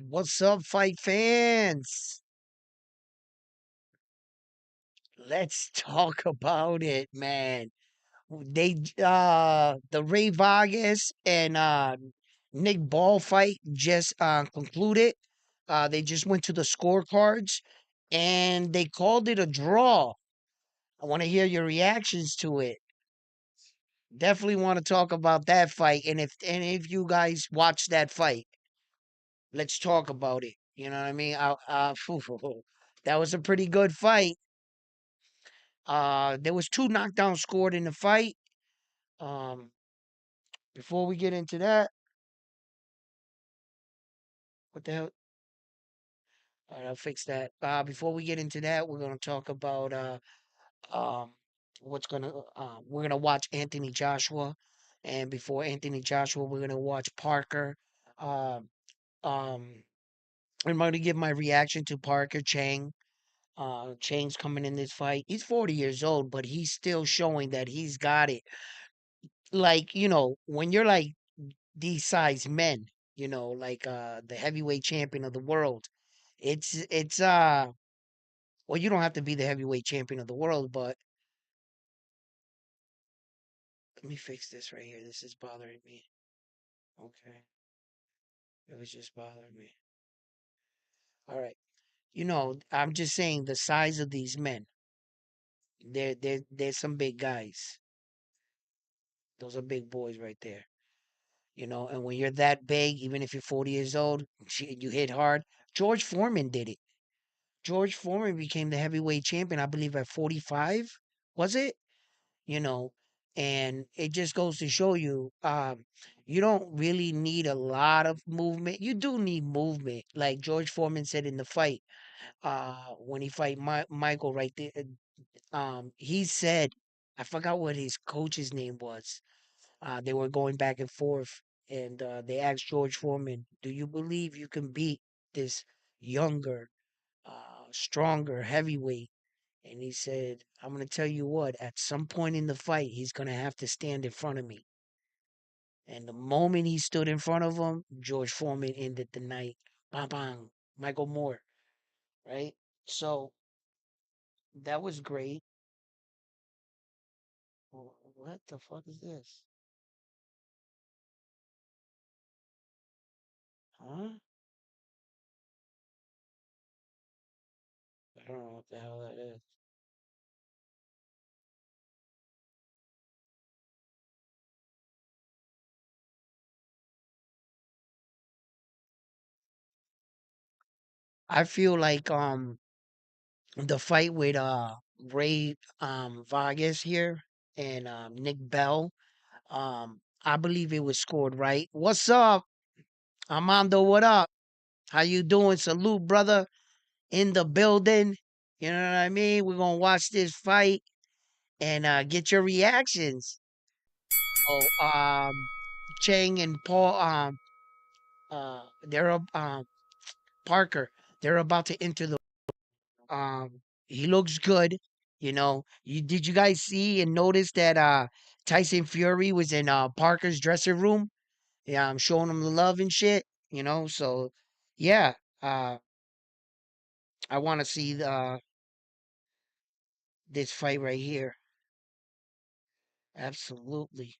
What's up, fight fans? Let's talk about it, man. The Ray Vargas and Nick Ball fight just concluded. They just went to the scorecards and they called it a draw. I want to hear your reactions to it. Definitely want to talk about that fight, and if any of you guys watched that fight, let's talk about it. You know what I mean? That was a pretty good fight. There was two knockdowns scored in the fight. Um, Before we get into that, what the hell? All right, I'll fix that. Before we get into that, we're gonna talk about um we're gonna watch Anthony Joshua, and before Anthony Joshua, we're gonna watch Parker. Um, um, I'm gonna give my reaction to Parker Chang. Chang's coming in this fight. He's 40 years old, but he's still showing that he's got it. Like, when you're like these size men, like the heavyweight champion of the world. It's well, you don't have to be the heavyweight champion of the world, but let me fix this right here. This is bothering me. Okay. It was just bothering me. All right. I'm just saying the size of these men. They're some big guys. Those are big boys right there. And when you're that big, even if you're 40 years old, you hit hard. George Foreman did it. George Foreman became the heavyweight champion, I believe, at 45. Was it? you know, and it just goes to show you, you don't really need a lot of movement. You do need movement, like George Foreman said in the fight, when he fight Michael right there. He said, I forgot what his coach's name was. They were going back and forth, and they asked George Foreman, "Do you believe you can beat this younger, stronger heavyweight?" And he said, I'm going to tell you what, at some point in the fight, he's going to have to stand in front of me. And the moment he stood in front of him, George Foreman ended the night. Bang, bang. Michael Moore, right? So that was great. What the fuck is this? Huh? I don't know what the hell that is. I feel like the fight with Ray Vargas here and Nick Bell, I believe it was scored right. What's up? Armando, what up? How you doing? Salute, brother, in the building. You know what I mean? We're gonna watch this fight and get your reactions. So, Chang and Paul, Parker, they're about to enter the. He looks good. Did you guys see and notice that Tyson Fury was in Parker's dressing room? Yeah, I'm showing him the love and shit. So yeah, uh, I want to see this fight right here. Absolutely.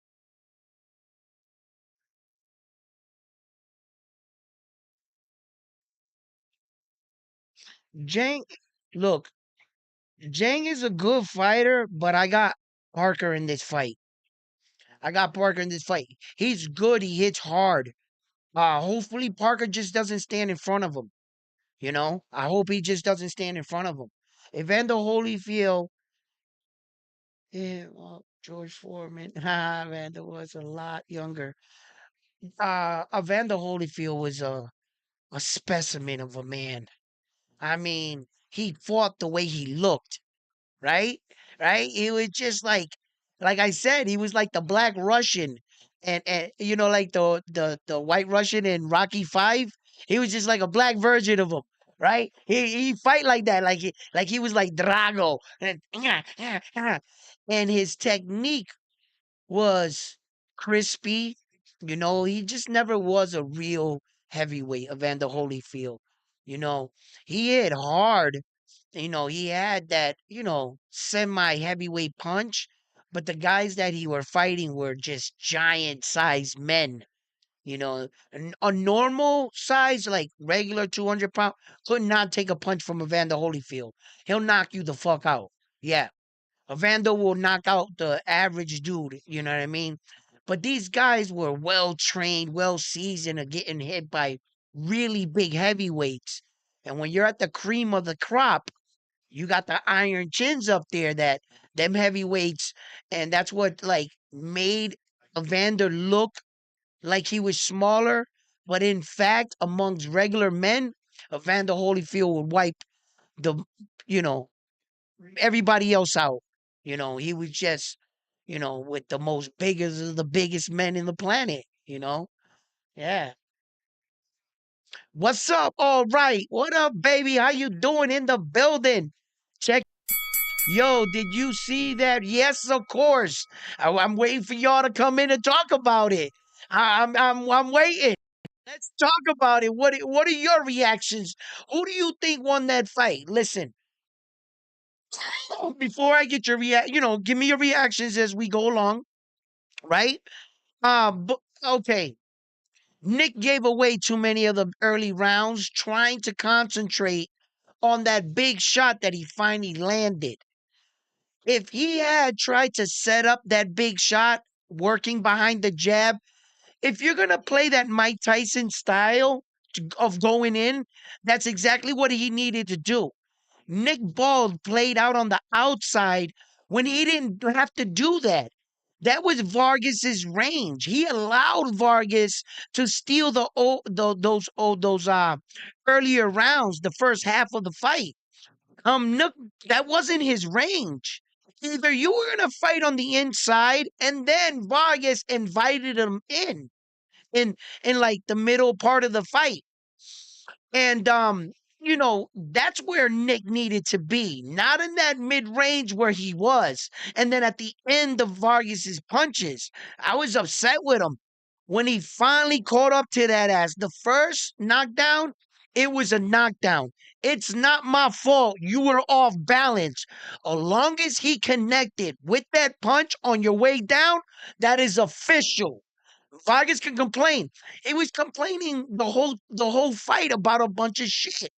Zhang, look, Zhang is a good fighter, but I got Parker in this fight. I got Parker in this fight. He's good. He hits hard. Hopefully Parker just doesn't stand in front of him. I hope he just doesn't stand in front of him. Evander Holyfield, yeah, well, George Foreman, Evander was a lot younger. Evander Holyfield was a specimen of a man. I mean, he fought the way he looked. Right? Right? He was just like I said, he was like the black Russian, and like the white Russian in Rocky 5. He was just like a black version of him. Right? He fight like that, like he was like Drago, and his technique was crispy. He just never was a real heavyweight, Evander Holyfield. You know, he hit hard. He had that, semi heavyweight punch, but the guys that he were fighting were just giant sized men. A normal size, like regular 200-pound, could not take a punch from Evander Holyfield. He'll knock you the fuck out. Yeah. Evander will knock out the average dude. You know what I mean? But these guys were well trained, well seasoned, of getting hit by really big heavyweights. And when you're at the cream of the crop, you got the iron chins up there that them heavyweights, and that's what like made Evander look like he was smaller. But in fact, amongst regular men, Evander Holyfield would wipe the you know everybody else out. He was just, with the most biggest of the biggest men in the planet. Yeah. What's up? All right. What up, baby? How you doing in the building? Check. Yo, did you see that? Yes, of course. I'm waiting for y'all to come in and talk about it. I'm waiting. Let's talk about it. What are your reactions? Who do you think won that fight? Listen, before I get your give me your reactions as we go along, right? Okay. Nick gave away too many of the early rounds trying to concentrate on that big shot that he finally landed. If he had tried to set up that big shot, working behind the jab, if you're going to play that Mike Tyson style of going in, that's exactly what he needed to do. Nick Bald played out on the outside when he didn't have to do that. That was Vargas's range. He allowed Vargas to steal those earlier rounds, the first half of the fight. Nook, that wasn't his range. Either you were gonna fight on the inside, and then Vargas invited him in like the middle part of the fight. And that's where Nick needed to be, not in that mid range where he was. And then at the end of Vargas's punches, I was upset with him when he finally caught up to that ass. The first knockdown, it was a knockdown. It's not my fault. You were off balance. As long as he connected with that punch on your way down, that is official. Vargas can complain. He was complaining the whole fight about a bunch of shit.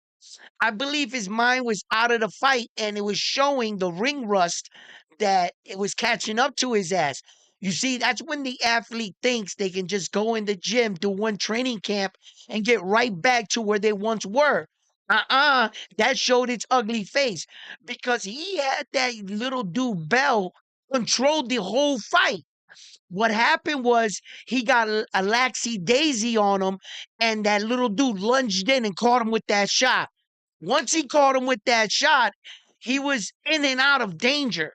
I believe his mind was out of the fight and it was showing the ring rust that it was catching up to his ass. You see, that's when the athlete thinks they can just go in the gym, do one training camp, and get right back to where they once were. That showed its ugly face because he had that little dude Bell controlled the whole fight. What happened was he got a laxy daisy on him, and that little dude lunged in and caught him with that shot. Once he caught him with that shot, he was in and out of danger.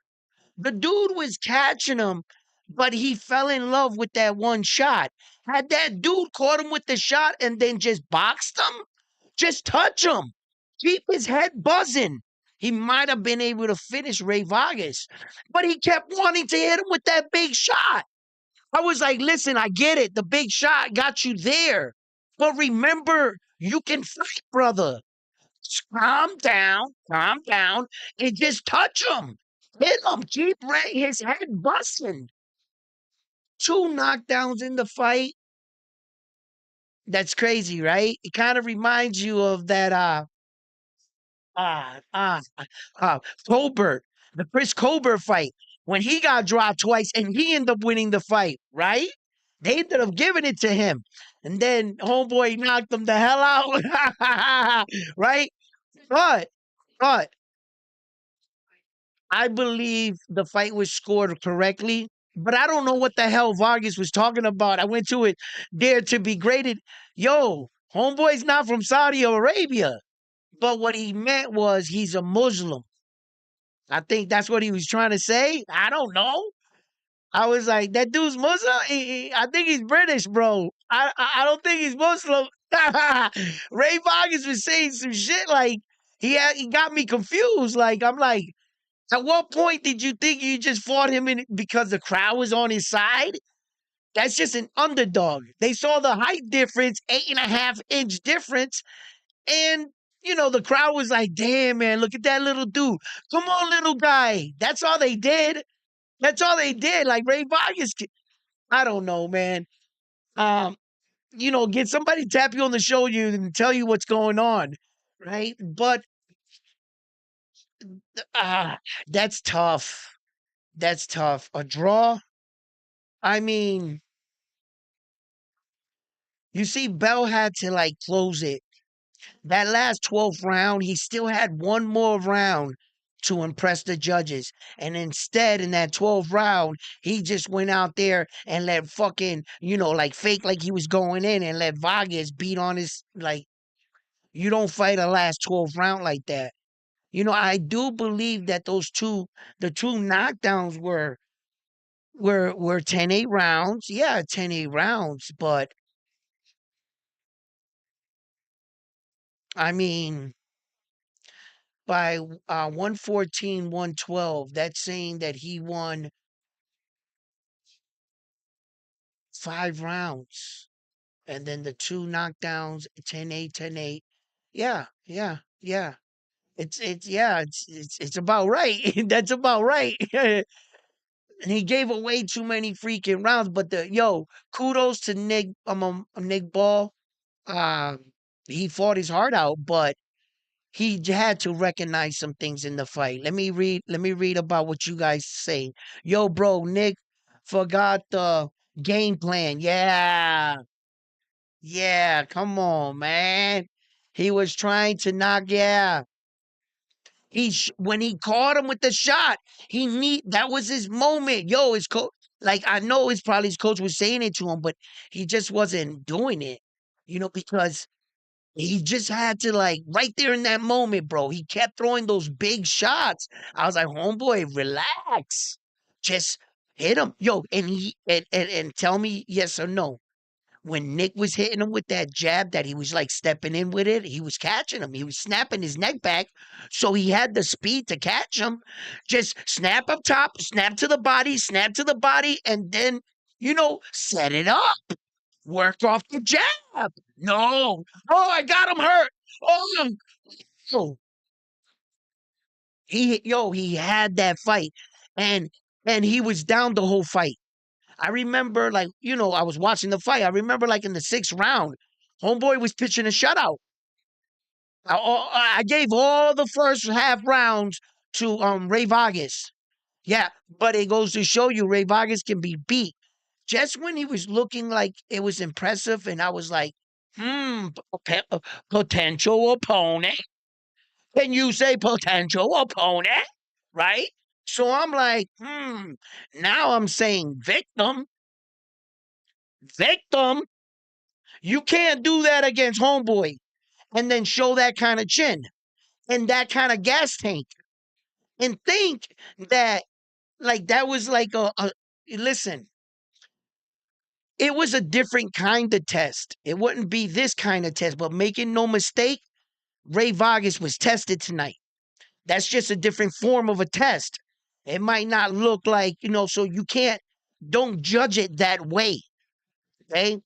The dude was catching him, but he fell in love with that one shot. Had that dude caught him with the shot and then just boxed him, just touch him, keep his head buzzing, he might have been able to finish Ray Vargas. But he kept wanting to hit him with that big shot. I was like, listen, I get it. The big shot got you there. But remember, you can fight, brother. Calm down, and just touch him. Hit him. Keep his head busting. Two knockdowns in the fight. That's crazy, right? It kind of reminds you of that Ah, ah, Colbert, the Chris Colbert fight, when he got dropped twice and he ended up winning the fight, right? They ended up giving it to him. And then homeboy knocked him the hell out. Right? But, but I believe the fight was scored correctly. But I don't know what the hell Vargas was talking about. I went to it, Dare to be graded. Yo, homeboy's not from Saudi Arabia. But what he meant was he's a Muslim. I think that's what he was trying to say. I don't know. I was like, that dude's Muslim. I think he's British, bro. I don't think he's Muslim. Ray Vargas was saying some shit like he got me confused. Like I'm like, at what point did you think you just fought him in because the crowd was on his side? That's just an underdog. They saw the height difference, 8.5 inch difference, and the crowd was like, "Damn, man, look at that little dude! Come on, little guy!" That's all they did. That's all they did. Like Ray Vargas, I don't know, man. Um, get somebody to tap you on the shoulder and tell you what's going on, right? But ah, that's tough. That's tough. A draw. I mean, you see, Bell had to like close it. That last 12th round, he still had one more round to impress the judges. And instead, in that 12th round, he just went out there and let fucking, like fake like he was going in and let Vargas beat on his, like, you don't fight a last 12th round like that. I do believe that the two knockdowns were 10-8 rounds. Yeah, 10-8 rounds. But, I mean, by 114, 112, that's saying that he won 5 rounds. And then the two knockdowns, 10-8, 10-8. Yeah, yeah, yeah. It's about right. That's about right. And he gave away too many freaking rounds. But kudos to Nick Ball. Um, he fought his heart out, but he had to recognize some things in the fight. Let me read about what you guys say. Yo, bro, Nick forgot the game plan. Yeah. Yeah, come on, man. He was trying to knock, yeah. When he caught him with the shot, that was his moment. Yo, his coach, like I know it's probably his coach was saying it to him, but he just wasn't doing it. Because he just had to like right there in that moment, bro. He kept throwing those big shots. I was like, homeboy, relax. Just hit him. Yo, and tell me yes or no. When Nick was hitting him with that jab that he was like stepping in with it, he was catching him. He was snapping his neck back. So he had the speed to catch him. Just snap up top, snap to the body, and then, set it up. Work off the jab. No. Oh, I got him hurt. Oh, oh. He had that fight. And he was down the whole fight. I remember like, I was watching the fight. I remember like in the 6th round, homeboy was pitching a shutout. I gave all the first half rounds to Ray Vargas. Yeah, but it goes to show you Ray Vargas can be beat. Just when he was looking like it was impressive, and I was like, potential opponent. Can you say potential opponent? Right? So I'm like, now I'm saying victim. Victim. You can't do that against homeboy and then show that kind of chin and that kind of gas tank and think that like that was like a listen, it was a different kind of test. It wouldn't be this kind of test, but making no mistake, Ray Vargas was tested tonight. That's just a different form of a test. It might not look like, so don't judge it that way. Okay?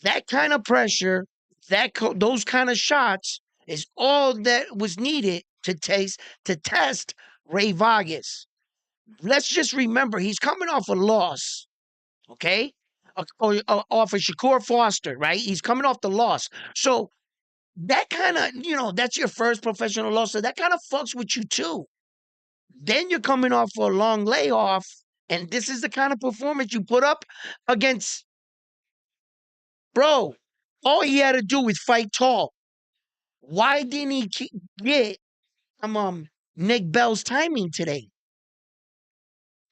That kind of pressure, those kind of shots is all that was needed to test Ray Vargas. Let's just remember he's coming off a loss, okay? Off of Shakur Foster, right? He's coming off the loss. So that kind of, that's your first professional loss. So that kind of fucks with you too. Then you're coming off for a long layoff, and this is the kind of performance you put up against, bro. All he had to do was fight tall. Why didn't he get Nick Bell's timing today?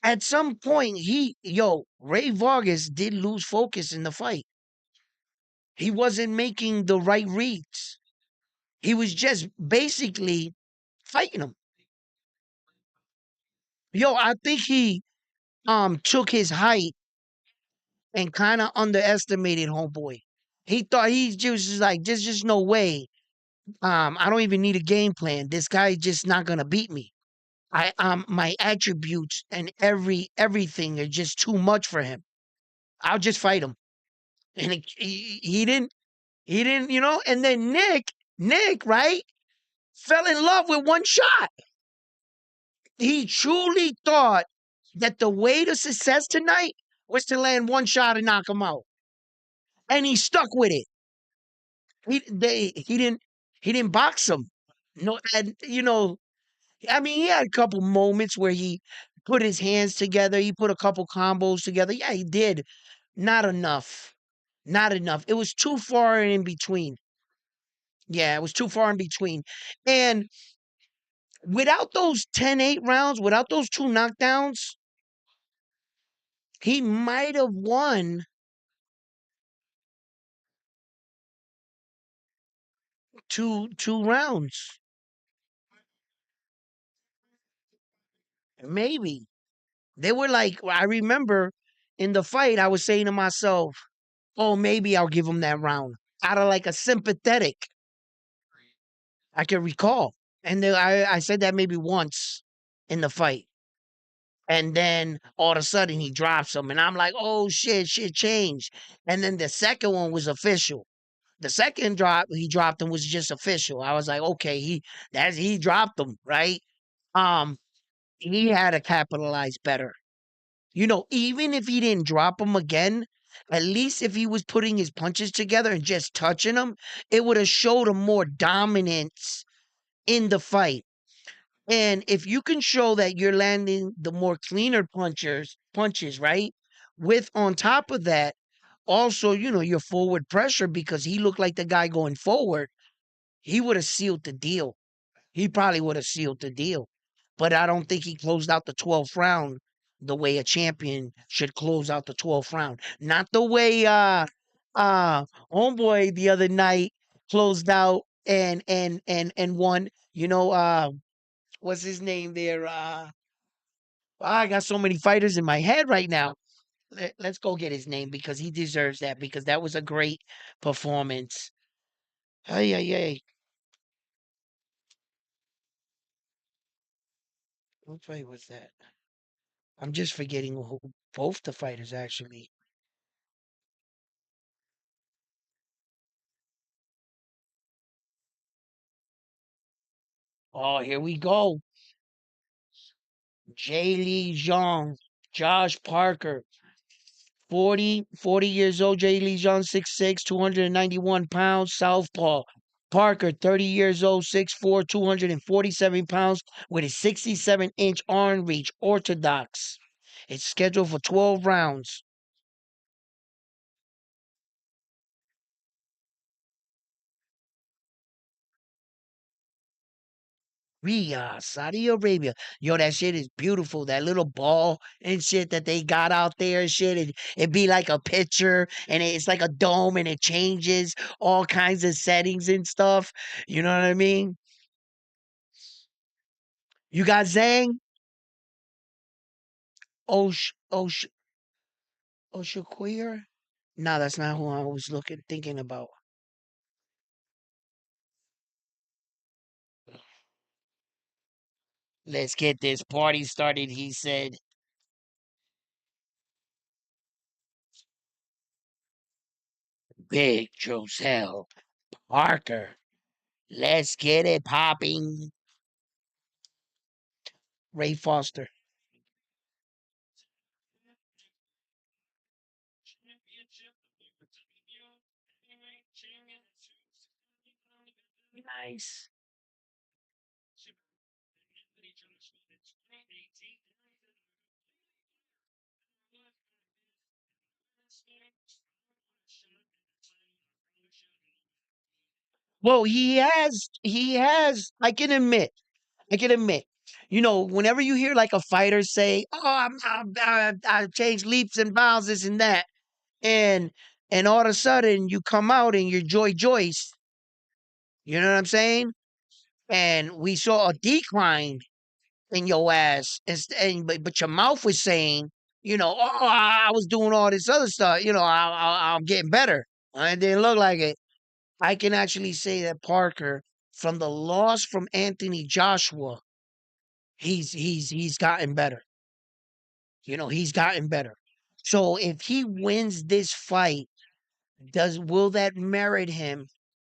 At some point, Ray Vargas did lose focus in the fight. He wasn't making the right reads. He was just basically fighting him. I think he took his height and kind of underestimated homeboy. He thought he just like there's just no way. I don't even need a game plan. This guy just not gonna beat me. My attributes and everything are just too much for him. I'll just fight him. And he didn't, you know. And then Nick, right, fell in love with one shot. He truly thought that the way to success tonight was to land one shot and knock him out, and he stuck with it. He didn't box him. No, and you know, I mean, he had a couple moments where he put his hands together. He put a couple combos together. Yeah, he did. Not enough. Not enough. It was too far in between. Yeah, it was too far in between. And without those 10-8 rounds, without those two knockdowns, he might have won two rounds. Maybe. They were like, I remember in the fight, I was saying to myself, oh, maybe I'll give him that round. Out of like a sympathetic, I can recall. And then I said that maybe once in the fight. And then all of a sudden he drops him. And I'm like, oh shit changed. And then the second one was official. The second drop he dropped him was just official. I was like, okay, he dropped him, right? Um, he had to capitalize better. You know, even if he didn't drop him again, at least if he was putting his punches together and just touching him, it would have showed him more dominance in the fight. And if you can show that you're landing the more cleaner punches, right? With on top of that, also, you know, your forward pressure because he looked like the guy going forward, he would have sealed the deal. He probably would have sealed the deal. But I don't think he closed out the 12th round the way a champion should close out the 12th round. Not the way homeboy the other night closed out and won. You know, what's his name there? I got so many fighters in my head right now. Let's go get his name because he deserves that because that was a great performance. Hey, hey, hey. What fight was that? I'm just forgetting who both the fighters actually. Oh, here we go. Jay Lee Zhang, Josh Parker, 40 years old. Jay Lee Zhang, 6'6", 291 pounds, southpaw. Parker, 30 years old, 6'4", 247 pounds, with a 67-inch arm reach, orthodox. It's scheduled for 12 rounds. Riyadh, Saudi Arabia. Yo, that shit is beautiful. That little ball and shit that they got out there and shit. It be like a picture and it's like a dome and it changes all kinds of settings and stuff. You know what I mean? You got Zhang, Osh, Oshaquir? No, that's not who I was thinking about. Let's get this party started, he said. Big Joselle Parker. Let's get it popping. Ray Foster. Nice. Well, he has, I can admit, you know, whenever you hear like a fighter say, "Oh, I've changed leaps and bounds, this and that," and all of a sudden you come out and you're Joy Joyce, you know what I'm saying? And we saw a decline in your ass, but your mouth was saying, you know, "Oh, I was doing all this other stuff, you know, I'm getting better." It didn't look like it. I can actually say that Parker, from the loss from Anthony Joshua, he's gotten better. You know, he's gotten better. So if he wins this fight, does will that merit him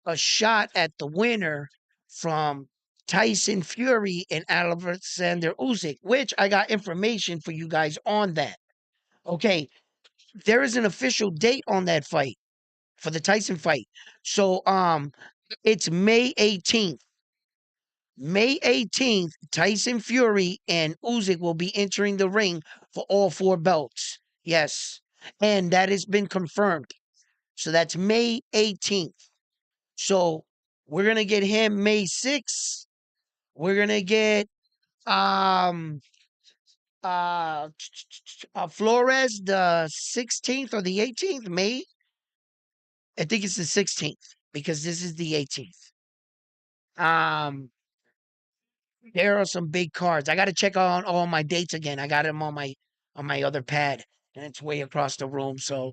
a shot at the winner from Tyson Fury and Alexander Usyk? Which I got information for you guys on that. Okay, there is an official date on that fight for the Tyson fight. So it's May 18th. May 18th, Tyson Fury and Usyk will be entering the ring for all four belts. Yes. And that has been confirmed. So that's May 18th. So we're gonna get him May 6th. We're gonna get um Flores the 16th or the 18th, May. I think it's the 16th because this is the 18th. Um there are some big cards. I got to check on all my dates again. I got them on my other pad, and it's way across the room. So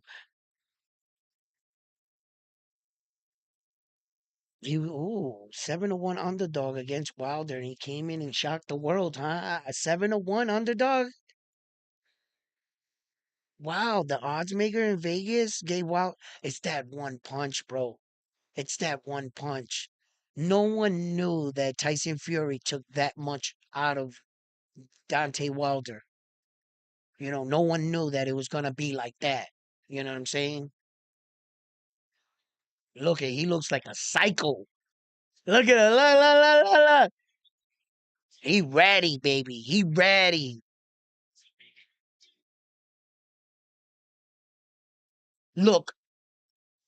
you, ooh, 7-1 underdog against Wilder, and he came in and shocked the world, huh? A 7-1 underdog. Wow, the odds maker in Vegas gave Wild. It's that one punch, bro. It's that one punch. No one knew that Tyson Fury took that much out of Dante Wilder. You know, no one knew that it was gonna be like that. You know what I'm saying? Look at he looks like a psycho. Look at him. Look, look, look, look, look. He ready, baby. He ready. Look,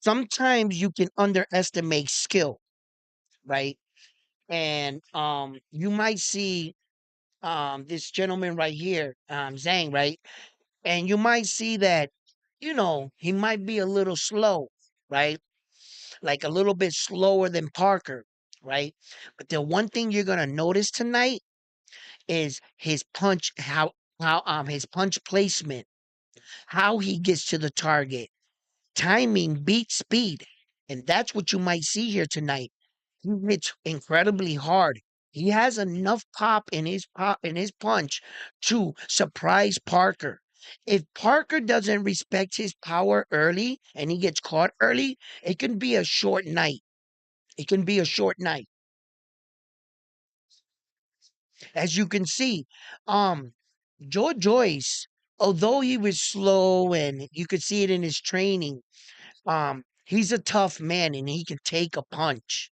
sometimes you can underestimate skill, right? And you might see this gentleman right here, Zhang, right? And you might see that, you know, he might be a little slow, right? Like a little bit slower than Parker, right? But the one thing you're gonna notice tonight is his punch, how his punch placement, how he gets to the target. Timing beats speed. And that's what you might see here tonight. He hits incredibly hard. He has enough pop in his punch to surprise Parker. If Parker doesn't respect his power early and he gets caught early, it can be a short night. It can be a short night. As you can see, um, George Joyce, although he was slow and you could see it in his training, he's a tough man and he can take a punch.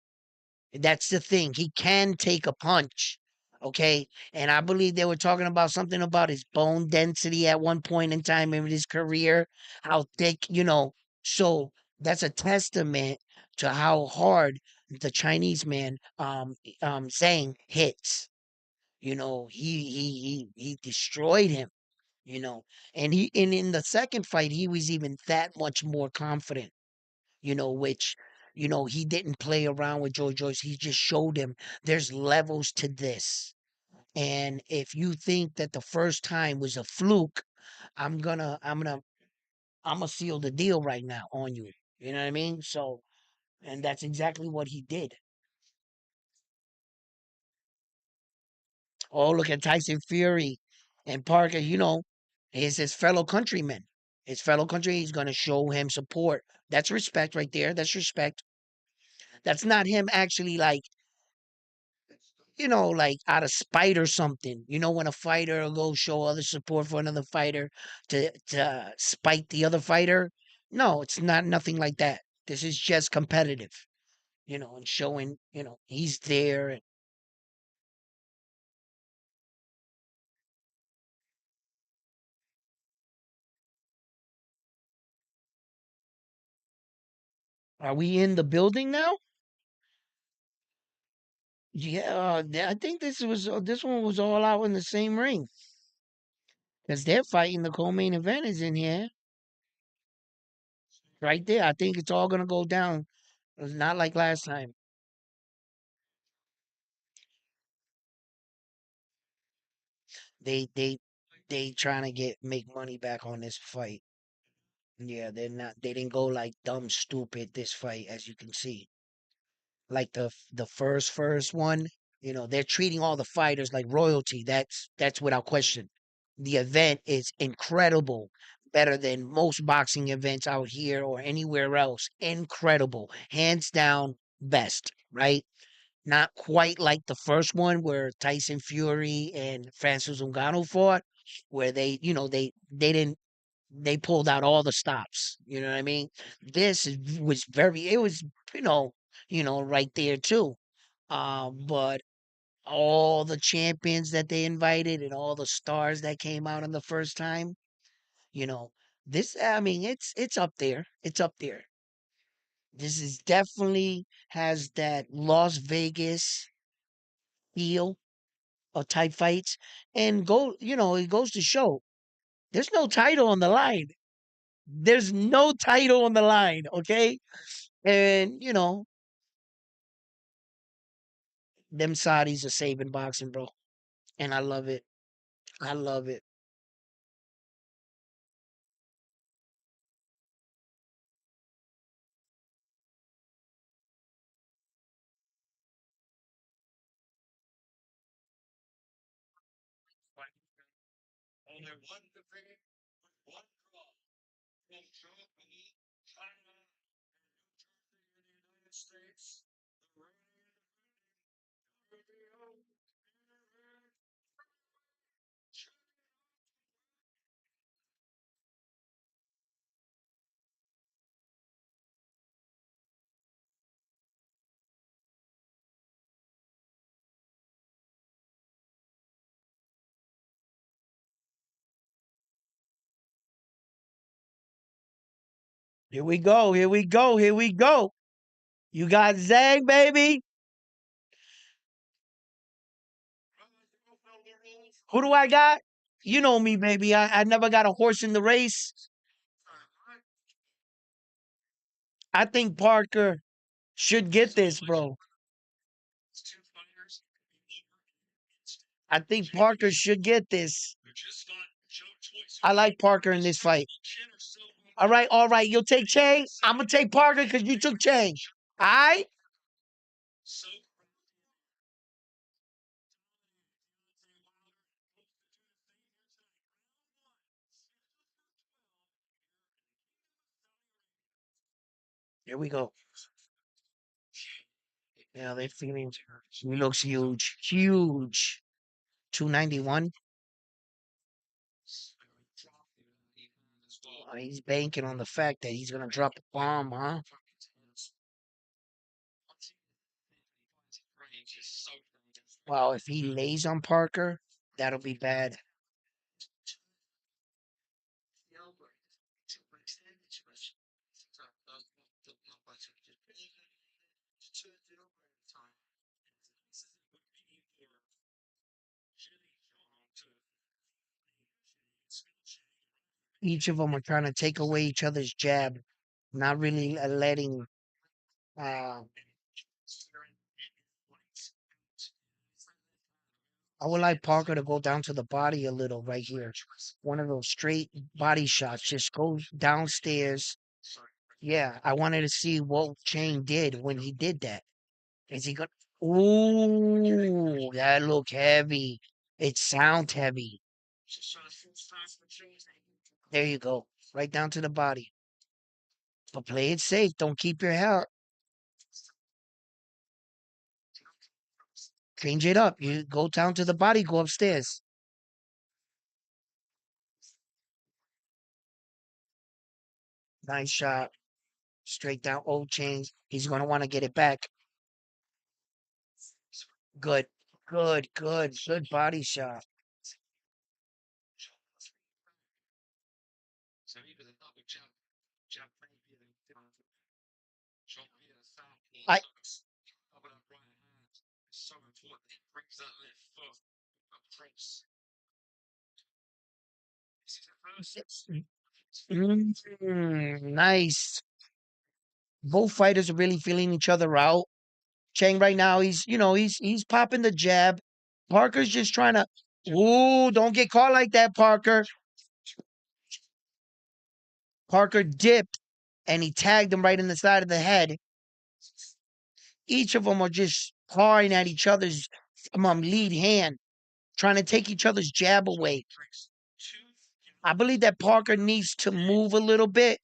That's the thing. He can take a punch. Okay. And I believe they were talking about something about his bone density at one point in time in his career, how thick, you know. So that's a testament to how hard the Chinese man, Zhang hits. You know, he destroyed him, you know. And in the second fight, he was even that much more confident, you know, which, you know, he didn't play around with Joe Joyce. He just showed him there's levels to this. And if you think that the first time was a fluke, I'm gonna seal the deal right now on you. You know what I mean? So, and that's exactly what he did. Oh, look at Tyson Fury and Parker, you know, is his fellow countrymen. His fellow country, he's gonna show him support. That's respect right there. That's respect. That's not him actually like, you know, like out of spite or something. You know, when a fighter will go show other support for another fighter to spite the other fighter. No, it's not nothing like that. This is just competitive, you know, and showing, you know, he's there. And are we in the building now? Yeah, I think this one was all out in the same ring because they're fighting the co-main event is in here right there. I think it's all gonna go down. It's not like last time. They they they trying to get make money back on this fight. Yeah, they didn't go like dumb stupid this fight, as you can see. Like the first one, you know, they're treating all the fighters like royalty. That's without question. The event is incredible. better than most boxing events out here or anywhere else. Incredible. Hands down, best, right? Not quite like the first one where Tyson Fury and Francis Ngannou fought, where they didn't they pulled out all the stops. You know what I mean? Was very it was right there too. But all the champions that they invited and all the stars that came out on the first time, you know, this I mean it's up there. It's up there. This is definitely has that Las Vegas feel of type fights and it goes to show there's no title on the line. There's no title on the line, okay? And them Saudis are saving boxing, bro. And I love it. I love it. Here we go. Here we go. Here we go. You got Zhang, baby. Who do I got? You know me, baby. I never got a horse in the race. I think Parker should get this, bro. I think Parker should get this. I like Parker in this fight. All right. You'll take Chang. I'm gonna take Parker because you took Chang. All right. Here we go. Yeah, they're feeling. He looks huge, huge. 291. He's banking on the fact that he's gonna drop a bomb, huh? Well, if he lays on Parker, that'll be bad. Each of them are trying to take away each other's jab, not really letting. Uh, I would like Parker to go down to the body a little right here. One of those straight body shots. Just go downstairs. Yeah, I wanted to see what Chain did when he did that. Is he gonna? Ooh, that look heavy. It sounds heavy. There you go. Right down to the body. But play it safe. Don't keep your hair. Change it up. You go down to the body, go upstairs. Nice shot. Straight down old chains. He's gonna want to get it back. Good. Good. Good. Good body shot. I nice. Both fighters are really feeling each other out. Chang right now, he's popping the jab. Parker's just trying to. Ooh, don't get caught like that, Parker. Parker dipped and he tagged him right in the side of the head. Each of them are just pawing at each other's lead hand, trying to take each other's jab away. I believe that Parker needs to move a little bit.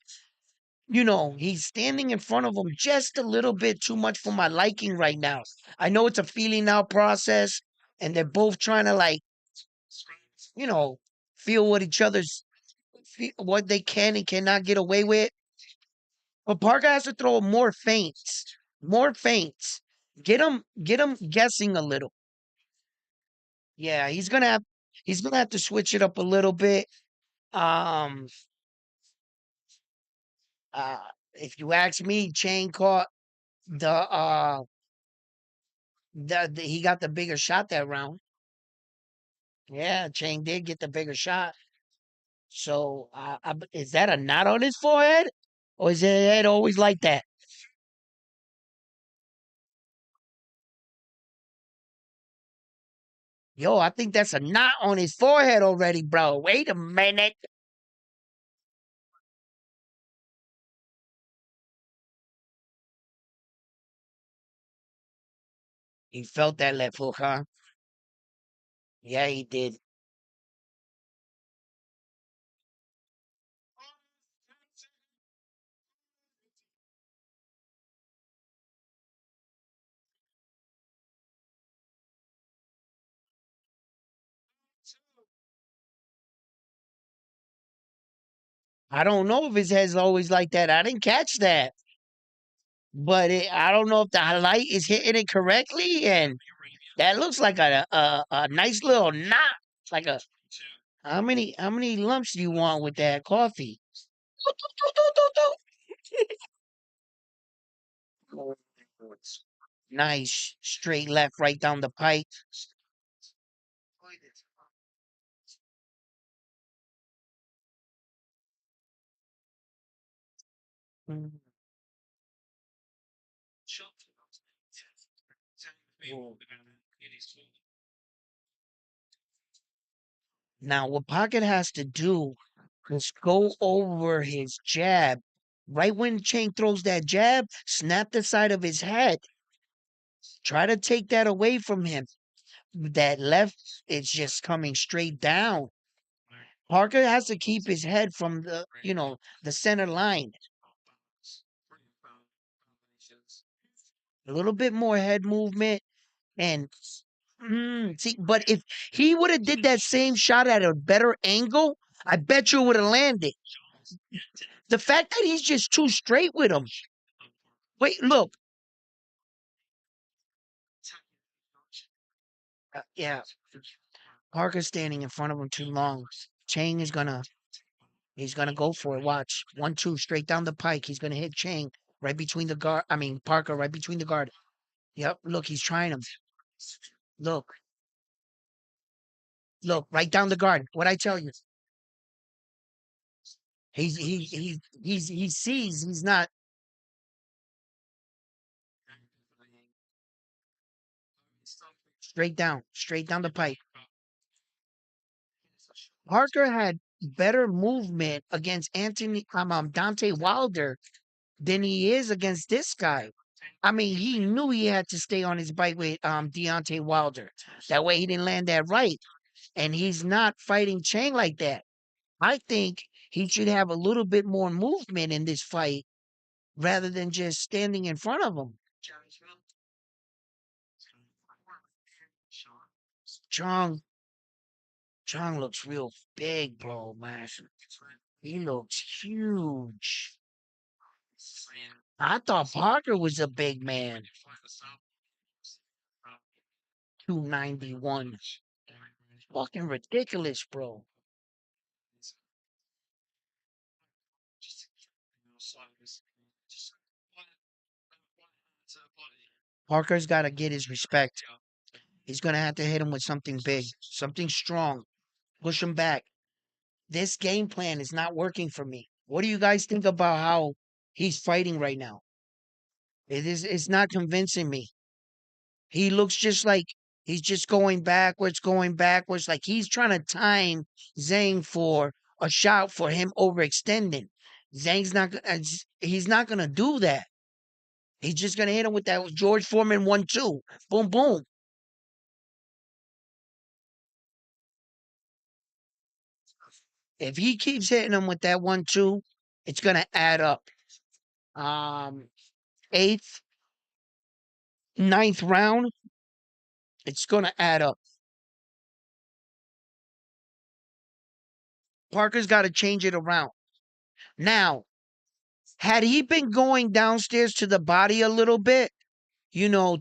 He's standing in front of him just a little bit too much for my liking right now. I know it's a feeling out process, and they're both trying to like, you know, feel what they can and cannot get away with. But Parker has to throw more feints. Get him guessing a little. Yeah, he's gonna have to switch it up a little bit. Um, uh, if you ask me, Chain caught he got the bigger shot that round. Yeah, Chain did get the bigger shot. So, is that a knot on his forehead, or is his head always like that? Yo, I think that's a knot on his forehead already, bro. Wait a minute. He felt that left hook, huh? Yeah, he did. I don't know if his head's always like that. I didn't catch that. But I don't know if the light is hitting it correctly, and that looks like a nice little knot. Like a how many lumps do you want with that coffee? Nice straight left, right down the pipe. Mm. Now, what Pocket has to do is go over his jab. Right when Chain throws that jab, snap the side of his head. Try to take that away from him. That left is just coming straight down. Parker has to keep his head from the center line. A little bit more head movement and see, but if he would have did that same shot at a better angle, I bet you would have landed. The fact that he's just too straight with him. Wait, look. Yeah, Parker's standing in front of him too long. Chang is gonna he's gonna go for it. Watch. 1-2 straight down the pike. He's gonna hit Chang right between the guard. I mean Parker right between the guard. Yep, look, he's trying him. Look, look, right down the guard. What I tell you. He sees he's not straight down the pipe. Parker had better movement against Dante Wilder than he is against this guy. I mean, he knew he had to stay on his bike with Deontay Wilder. That way he didn't land that right. And he's not fighting Chang like that. I think he should have a little bit more movement in this fight rather than just standing in front of him. Zhang, Zhang looks real big, bro, man. He looks huge. I thought Parker was a big man. 291. Fucking ridiculous, bro. Parker's got to get his respect. He's going to have to hit him with something big, something strong, push him back. This game plan is not working for me. What do you guys think about how he's fighting right now? It's not convincing me. He looks just like he's just going backwards, like he's trying to time Zhang for a shot for him overextending. He's not gonna do that. He's just gonna hit him with that George Foreman 1-2. Boom, boom. If he keeps hitting him with that 1-2, it's gonna add up. Um, eighth, ninth round, it's gonna add up. Parker's got to change it around. Now, had he been going downstairs to the body a little bit, you know,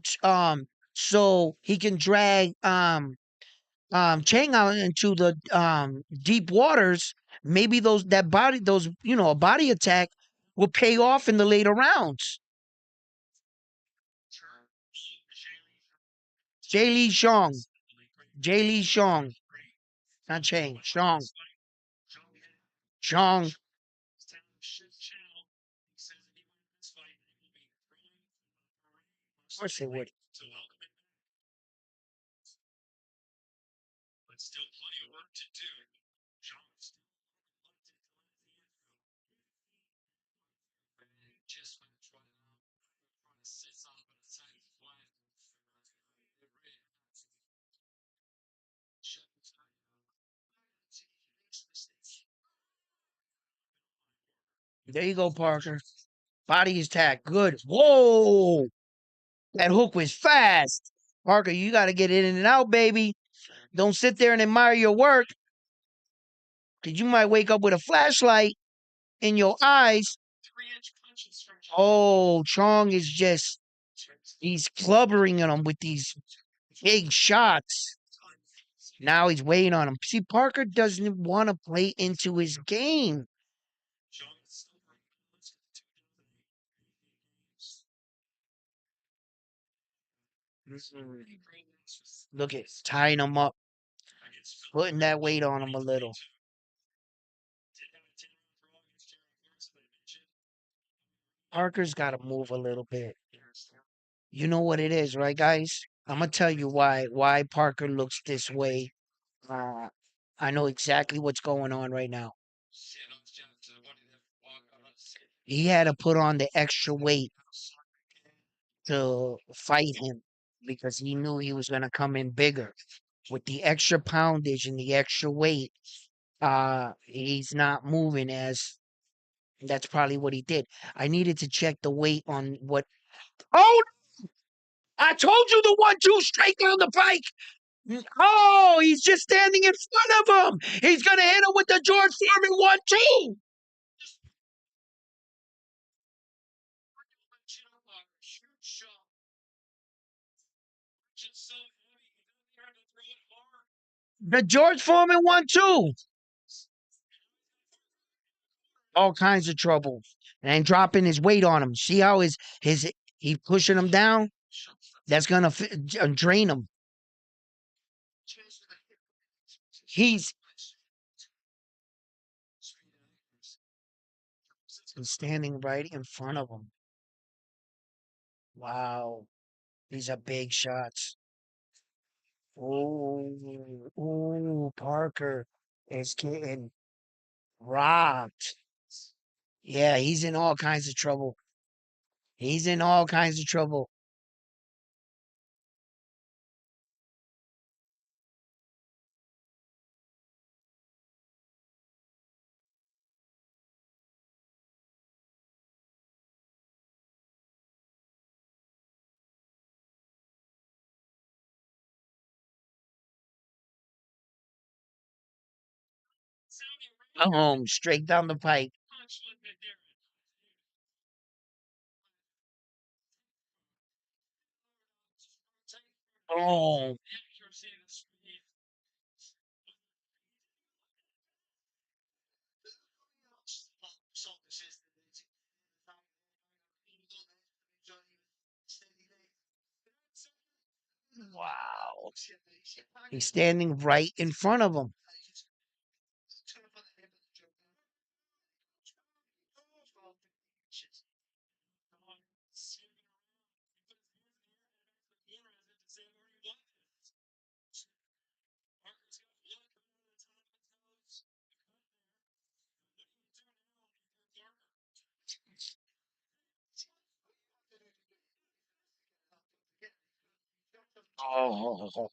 so he can drag Chang out into the deep waters, maybe a body attack will pay off in the later rounds. Jay Lee Shong. Jay Lee Shong. Not Chang. Shong. Shong. Of course they would. There you go, Parker. Body attack. Good. Whoa. That hook was fast. Parker, you got to get in and out, baby. Don't sit there and admire your work, because you might wake up with a flashlight in your eyes. Oh, Chong is he's clubbering him with these big shots. Now he's waiting on him. See, Parker doesn't want to play into his game. Look at tying him up, putting that weight on him a little. Parker's got to move a little bit. You know what it is, right, guys? I'm gonna tell you why Parker looks this way. Uh, I know exactly what's going on right now. He had to put on the extra weight to fight him because he knew he was gonna come in bigger. With the extra poundage and the extra weight, he's not moving as. That's probably what he did. I needed to check the weight on what. Oh, I told you the 1-2 straight down the pike. Oh, he's just standing in front of him. He's gonna hit him with the George Foreman 1-2. The George Foreman 1-2. All kinds of trouble. And dropping his weight on him. See how his he pushing him down? That's gonna drain him. He's standing right in front of him. Wow. These are big shots. Oh, oh, Parker is getting rocked. Yeah, he's in all kinds of trouble. He's in all kinds of trouble. Straight down the pipe. Oh, wow. He's standing right in front of him. Oh,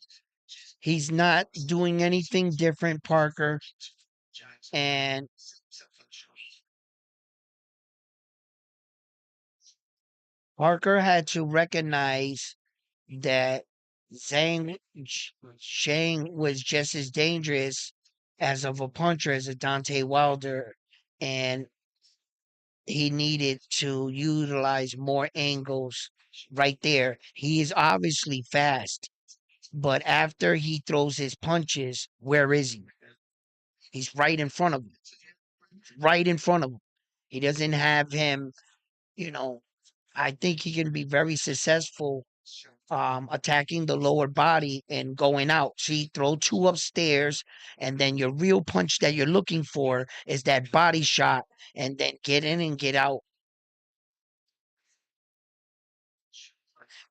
he's not doing anything different, Parker. And Parker had to recognize that Zhang was just as dangerous as of a puncher as a Dante Wilder, and he needed to utilize more angles right there. He is obviously fast, but after he throws his punches, where is he? He's right in front of him, right in front of him. He doesn't have him, you know. I think he can be very successful attacking the lower body and going out. See, throw two upstairs, and then your real punch that you're looking for is that body shot, and then get in and get out.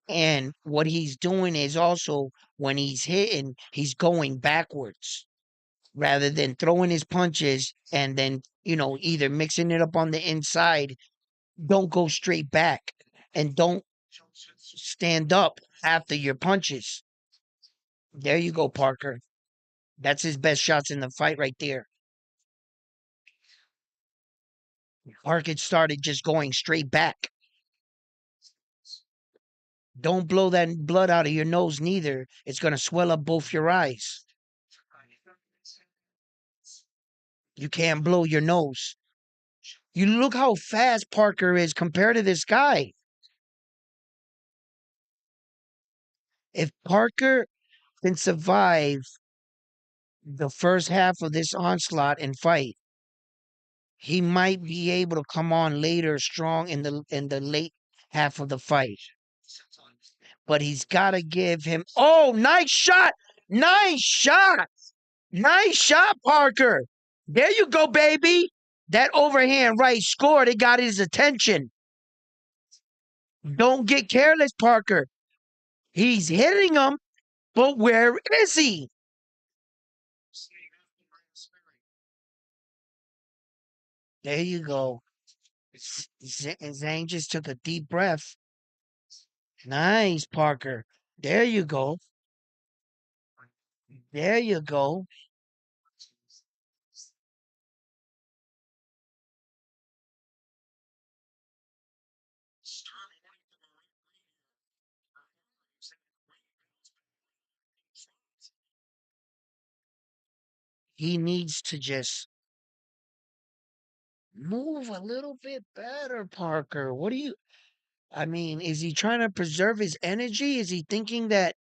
And what he's doing is also when he's hitting, he's going backwards rather than throwing his punches and then, either mixing it up on the inside. Don't go straight back and don't stand up after your punches. There you go, Parker. That's his best shots in the fight right there. Parker started just going straight back. Don't blow that blood out of your nose neither. It's going to swell up both your eyes. You can't blow your nose. You look how fast Parker is compared to this guy. If Parker can survive the first half of this onslaught and fight, he might be able to come on later strong in the late half of the fight. But he's got to give him. Oh, nice shot! Nice shot! Nice shot, Parker. There you go, baby. That overhand right scored. It got his attention. Don't get careless, Parker. He's hitting him, but where is he? There you go. Zhang just took a deep breath. Nice, Parker. There you go. There you go. He needs to just move a little bit better, Parker. What do you? I mean, is he trying to preserve his energy? Is he thinking that,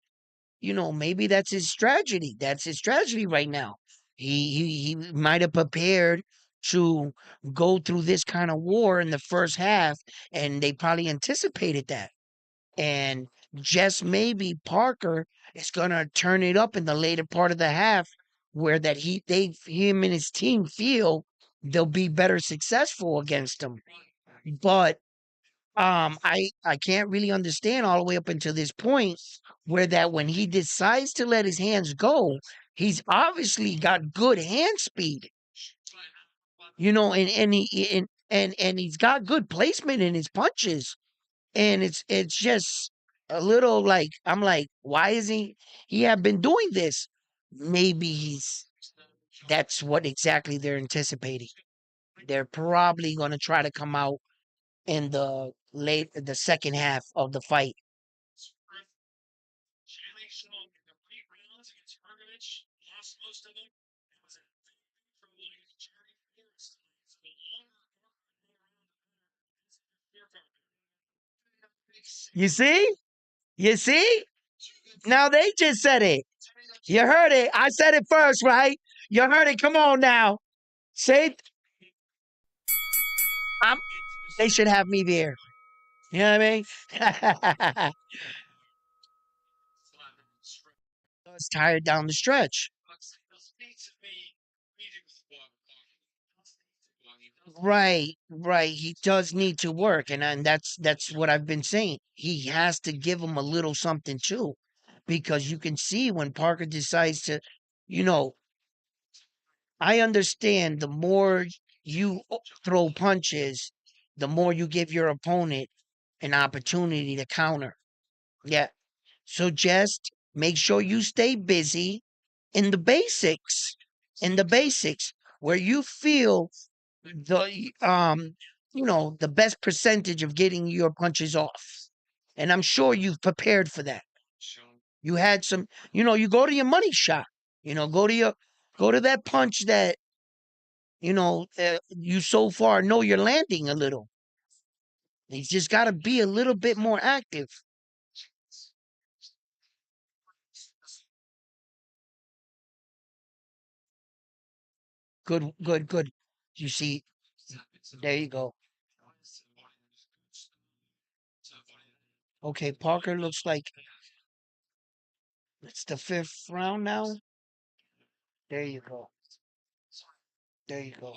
maybe that's his strategy? That's his strategy right now. He might have prepared to go through this kind of war in the first half, and they probably anticipated that. And just maybe Parker is gonna turn it up in the later part of the half, where that him and his team feel they'll be better successful against him. But I can't really understand all the way up until this point where that when he decides to let his hands go, he's obviously got good hand speed, and he's got good placement in his punches, and it's just a little like I'm like, why is he have been doing this? Maybe that's what exactly they're anticipating. They're probably going to try to come out in the second half of the fight. You see? You see? Now they just said it. You heard it. I said it first, right? You heard it. Come on now. Say I'm they should have me there. You know what I mean? It's tired down the stretch. Right, right. He does need to work, and that's what I've been saying. He has to give him a little something too, because you can see when Parker decides to, you know, I understand the more you throw punches, the more you give your opponent an opportunity to counter. Yeah. So just make sure you stay busy in the basics. In the basics. where you feel the the best percentage of getting your punches off. And I'm sure you've prepared for that. You had some, you go to your money shot. Go to that punch that you so far know you're landing a little. He's just got to be a little bit more active. Good, good, good. You see, there you go. Okay, Parker looks like it's the fifth round now. There you go. There you go.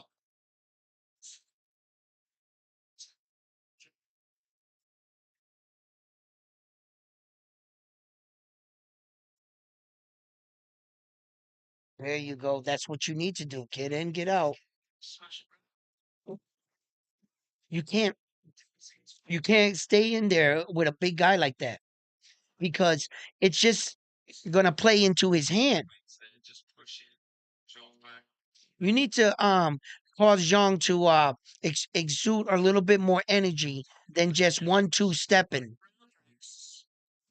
There you go. That's what you need to do. Get in, get out. You can't you can't stay in there with a big guy like that because it's just gonna play into his hand. You need to cause Zhang to exude a little bit more energy than just 1-2 stepping.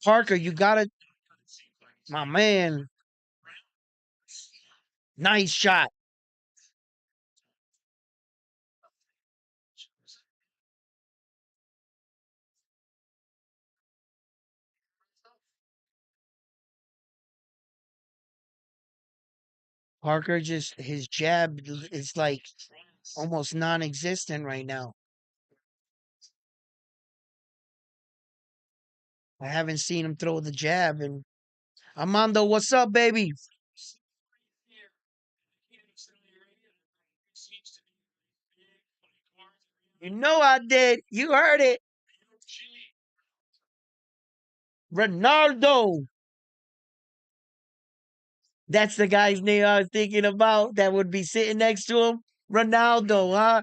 Parker, you gotta, my man, nice shot. Parker just his jab is like almost non-existent right now. I haven't seen him throw the jab. And Armando, what's up, baby? You know I did. You heard it. Ronaldo. That's the guy's name I was thinking about that would be sitting next to him. Ronaldo, huh?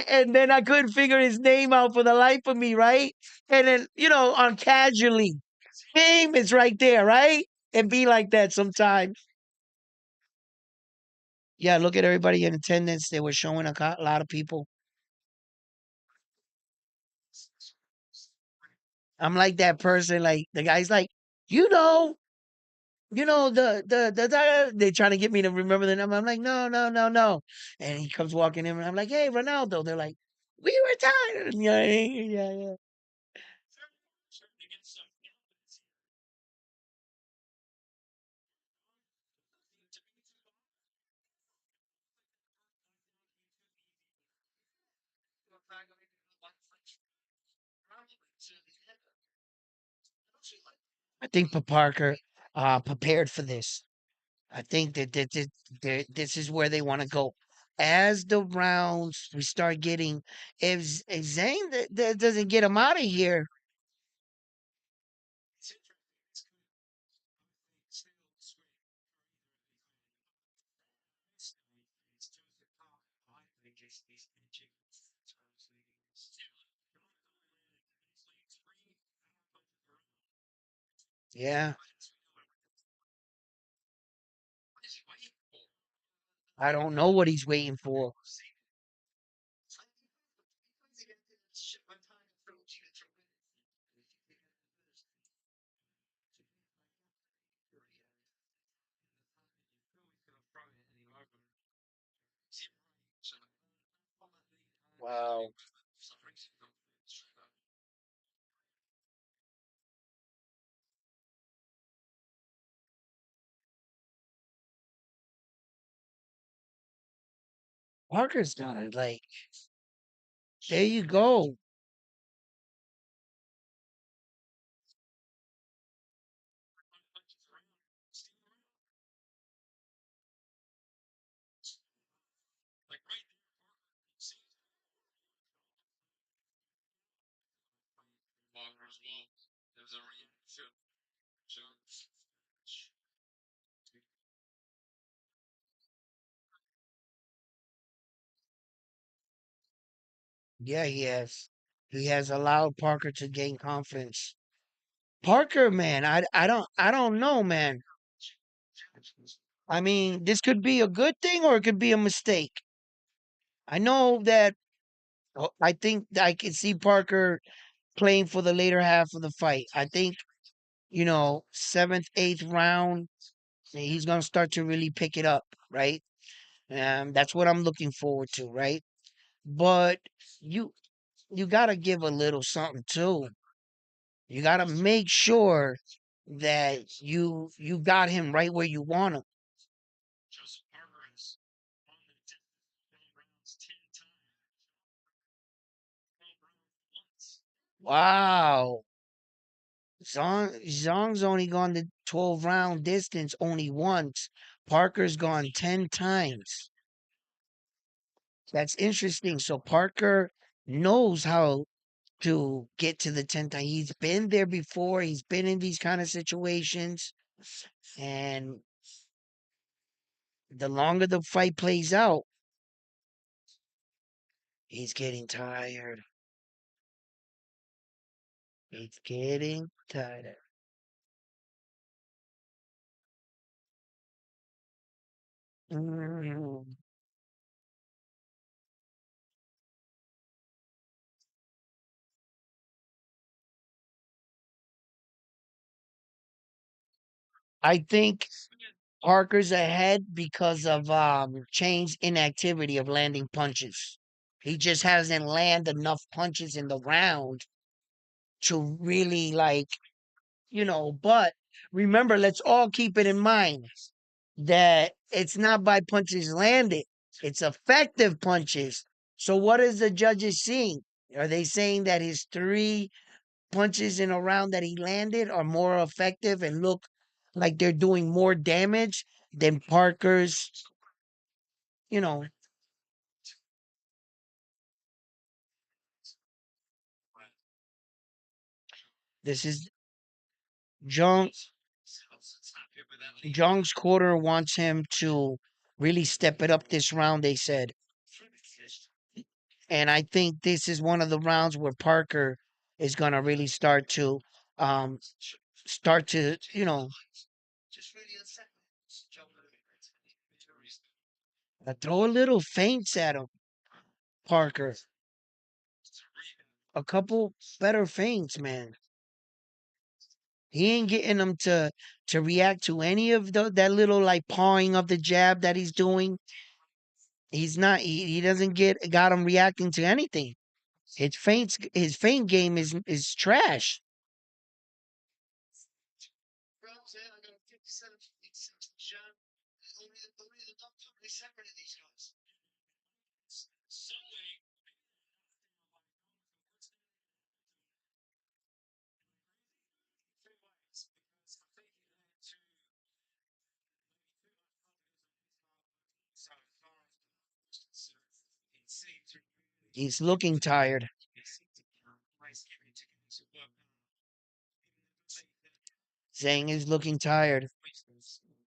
And then I couldn't figure his name out for the life of me, right? And then, on casually, name is right there, right? And be like that sometimes. Yeah, look at everybody in attendance. They were showing a lot of people. I'm like that person. Like the guy's like, you know, they're trying to get me to remember the number. I'm like, no, no, no, no. And he comes walking in, and I'm like, hey, Ronaldo. They're like, we retired. Yeah, yeah, yeah. I think Parker prepared for this. I think this is where they want to go. As the rounds we start getting, if Zane doesn't get him out of here, yeah, I don't know what he's waiting for. Wow, Parker's got it. Like, there you go. Yeah, he has. He has allowed Parker to gain confidence. Parker, man, I don't know, man. I mean, this could be a good thing or it could be a mistake. I know that I think that I can see Parker playing for the later half of the fight. I think, seventh, eighth round, he's gonna start to really pick it up, right? That's what I'm looking forward to, right? But you you gotta give a little something too. You gotta make sure that you got him right where you want him. Wow. Zhang's only gone the 12 round distance only once. Parker's gone 10 times. That's interesting. So Parker knows how to get to the 10th time. He's been there before. He's been in these kind of situations. And the longer the fight plays out, he's getting tired. He's getting tired. Mm. I think Parker's ahead because of Chain's inactivity of landing punches. He just hasn't landed enough punches in the round to really but remember, let's all keep it in mind that it's not by punches landed, it's effective punches. So what is the judges seeing? Are they saying that his three punches in a round that he landed are more effective and look like they're doing more damage than Parker's, you know, this is Jung Jung's quarter wants him to really step it up this round, they said. And I think this is one of the rounds where Parker is gonna really um start to, throw a little feints at him, Parker. A couple better feints, man. He ain't getting them to react to any of that little like pawing of the jab that he's doing. He's not. He doesn't got him reacting to anything. His feint game is trash. He's looking tired. Zhang is looking tired.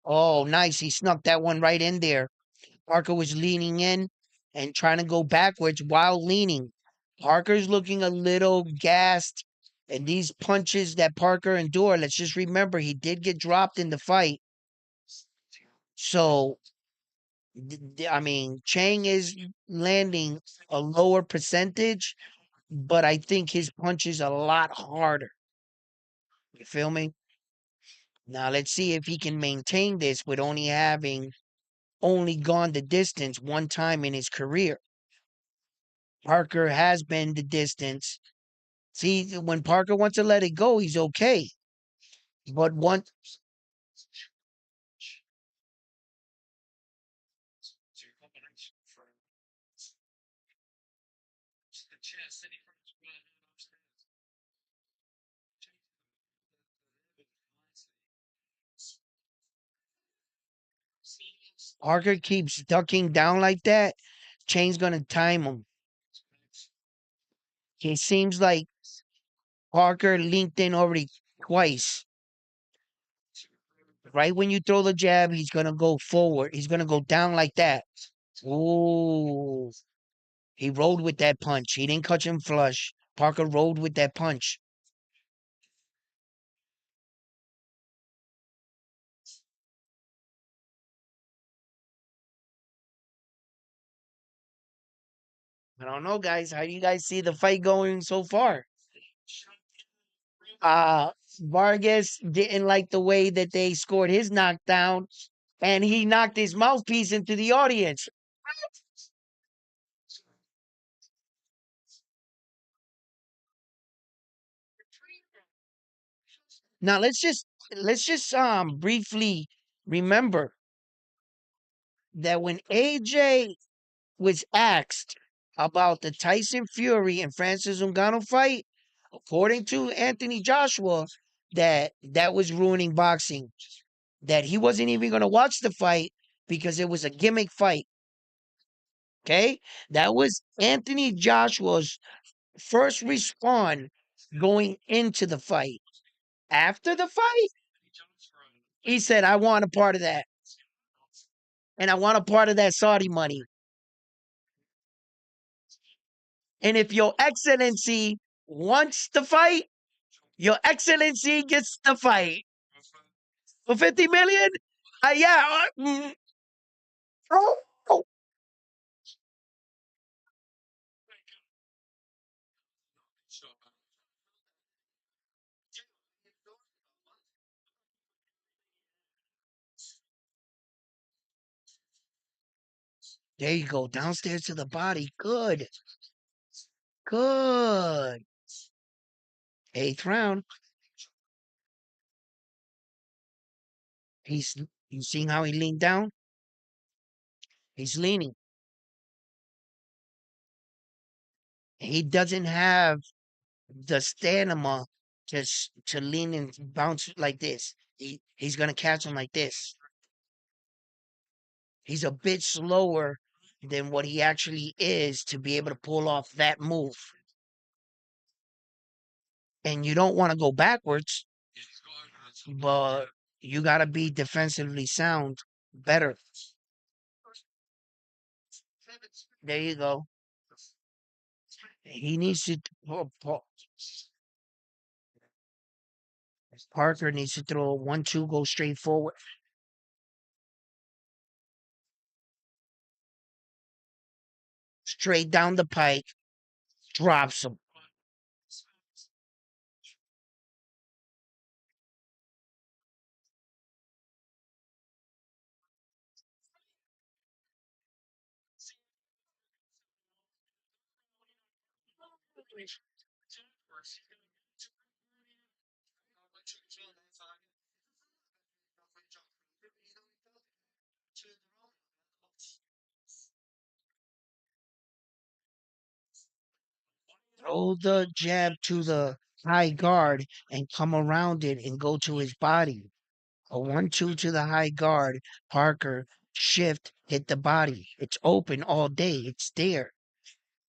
Oh, nice. He snuck that one right in there. Parker was leaning in and trying to go backwards while leaning. Parker's looking a little gassed. And these punches that Parker endured, let's just remember he did get dropped in the fight. So, I mean, Chang is landing a lower percentage, but I think his punch is a lot harder. You feel me? Now, let's see if he can maintain this with only gone the distance one time in his career. Parker has been the distance. See, when Parker wants to let it go, he's okay. But once Parker keeps ducking down like that, Chain's gonna time him. It seems like Parker linked in already twice. Right when you throw the jab, he's gonna go forward. He's gonna go down like that. Ooh. He rolled with that punch. He didn't catch him flush. Parker rolled with that punch. I don't know, guys. How do you guys see the fight going so far? Vargas didn't like the way that they scored his knockdown, and he knocked his mouthpiece into the audience. Now let's just briefly remember that when AJ was asked about the Tyson Fury and Francis Ngannou fight, according to Anthony Joshua, that was ruining boxing. That he wasn't even going to watch the fight because it was a gimmick fight. Okay, that was Anthony Joshua's first response going into the fight. After the fight, he said, "I want a part of that, and I want a part of that Saudi money." And if Your Excellency wants the fight, Your Excellency gets the fight for 50 million. Yeah. Oh, oh, there you go. Downstairs to the body. Good. Good. Eighth round. He's You seeing how he leaned down? He's leaning. He doesn't have the stamina to lean and bounce like this. He's gonna catch him like this. He's a bit slower than what he actually is to be able to pull off that move. And you don't want to go backwards, but you gotta be defensively sound better. There you go. He needs to. Parker needs to throw 1-2, go straight forward, straight down the pike, drops him. Throw the jab to the high guard and come around it and go to his body. A 1-2 to the high guard. Parker, shift, hit the body. It's open all day. It's there.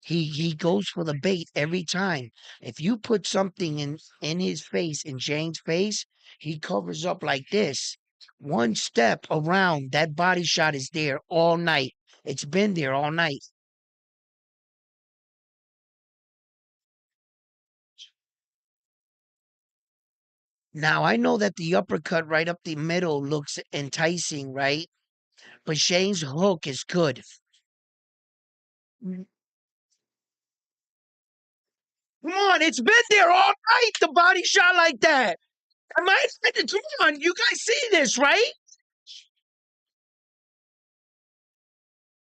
He goes for the bait every time. If you put something in his face, in Jane's face, he covers up like this. One step around, that body shot is there all night. It's been there all night. Now I know that the uppercut right up the middle looks enticing, right? But Shane's hook is good. Come on, it's been there all night. The body shot like that. Am I? Come on, you guys see this, right?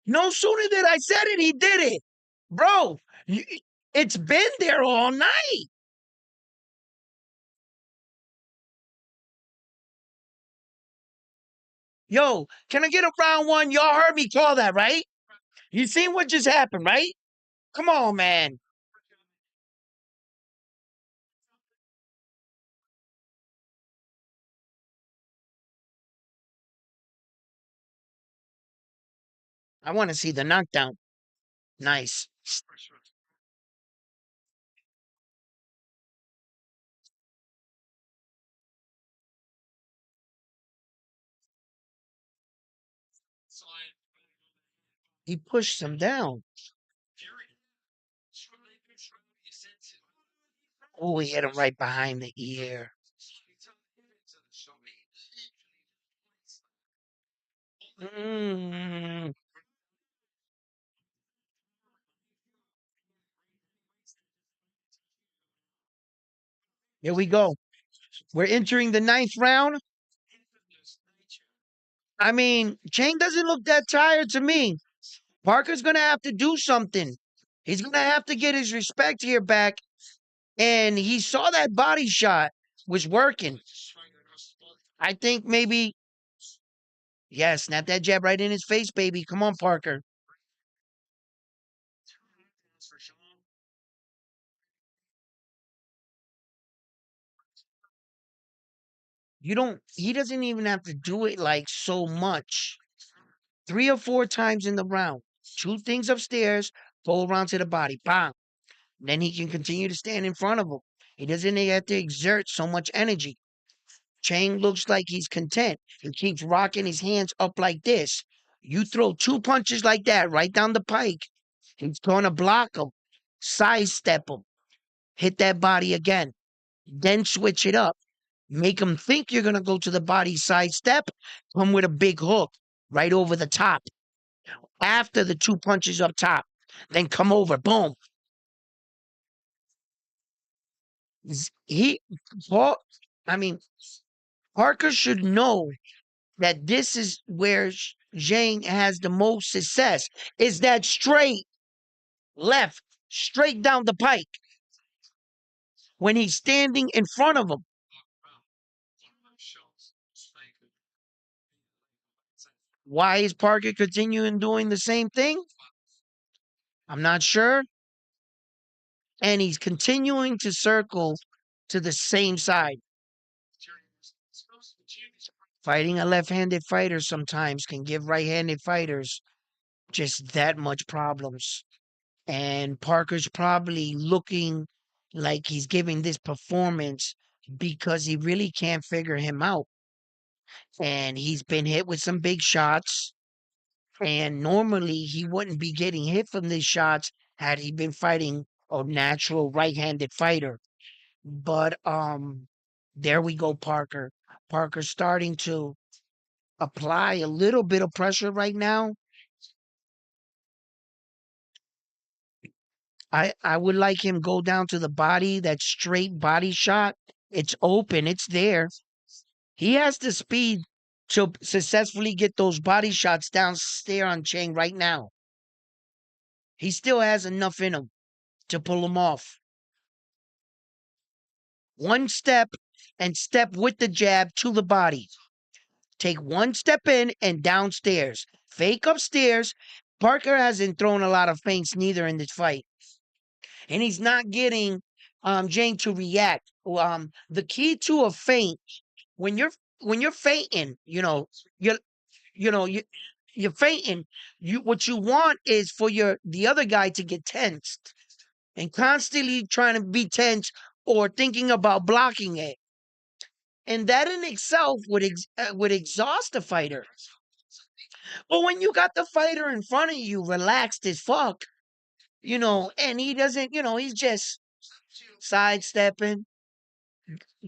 No sooner than I said it, he did it, bro. It's been there all night. Yo, can I get a round one? Y'all heard me call that, right? You seen what just happened, right? Come on, man. I want to see the knockdown. Nice. He pushed him down. Oh, he hit him right behind the ear. Mm, Here we go. We're entering the ninth round. I mean, Chang doesn't look that tired to me. Parker's going to have to do something. He's going to have to get his respect here back. And he saw that body shot was working. I think maybe, yeah, snap that jab right in his face, baby. Come on, Parker. He doesn't even have to do it like so much. 3 or 4 times in the round. Two things upstairs, pull around to the body. Bang. Then he can continue to stand in front of him. He doesn't have to exert so much energy. Chang looks like he's content. He keeps rocking his hands up like this. You throw two punches like that right down the pike. He's going to block him, sidestep him, hit that body again, then switch it up. Make him think you're going to go to the body sidestep, come with a big hook right over the top. After the two punches up top, then come over, boom. He, Paul, I mean, Parker should know that this is where Zhang has the most success. Is that straight left, straight down the pike when he's standing in front of him. Why is Parker continuing doing the same thing? I'm not sure. And he's continuing to circle to the same side. Fighting a left-handed fighter sometimes can give right-handed fighters just that much problems. And Parker's probably looking like he's giving this performance because he really can't figure him out. And he's been hit with some big shots. And normally he wouldn't be getting hit from these shots had he been fighting a natural right-handed fighter. But there we go, Parker. Parker's starting to apply a little bit of pressure right now. I would like him go down to the body, that straight body shot. It's open, it's there. He has the speed to successfully get those body shots downstairs on Chang right now. He still has enough in him to pull him off. One step and step with the jab to the body. Take one step in and downstairs. Fake upstairs. Parker hasn't thrown a lot of feints neither in this fight. And he's not getting Jane to react. The key to a feint, when you're feinting, you're you know, you you're feinting. What you want is for the other guy to get tensed and constantly trying to be tense or thinking about blocking it. And that in itself would exhaust the fighter. But when you got the fighter in front of you, relaxed as fuck, and he doesn't, he's just sidestepping,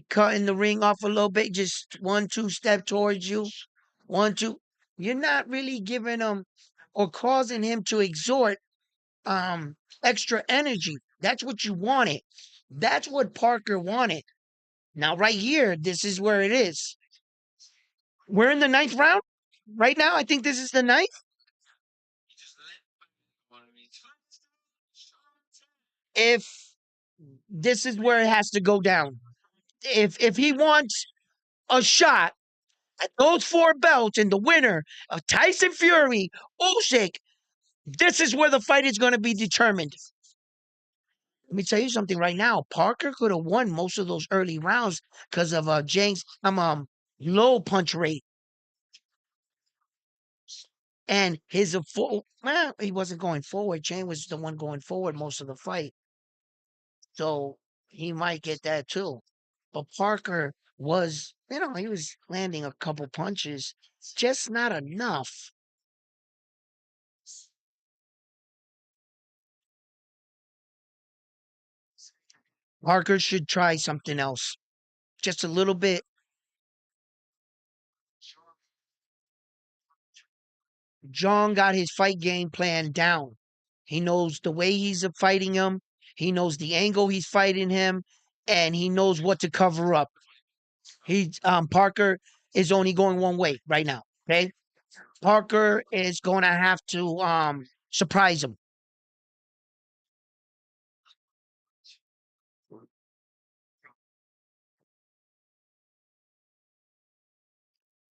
cutting the ring off a little bit, just 1, 2 step towards you, 1, 2. You're not really giving him or causing him to exert extra energy. That's what you wanted. That's what Parker wanted. Now, right here, this is where it is. We're in the ninth round right now. I think this is the ninth. If this is where it has to go down. If he wants a shot at those 4 belts and the winner of Tyson Fury, Usyk, this is where the fight is going to be determined. Let me tell you something right now. Parker could have won most of those early rounds because of James low punch rate and his well, he wasn't going forward. James was the one going forward most of the fight, so he might get that too. But Parker was, he was landing a couple punches, just not enough. Parker should try something else, just a little bit. Zhang got his fight game plan down. He knows the way he's fighting him. He knows the angle he's fighting him. and he knows what to cover up. Parker is only going one way right now. Okay, Parker is going to have to surprise him.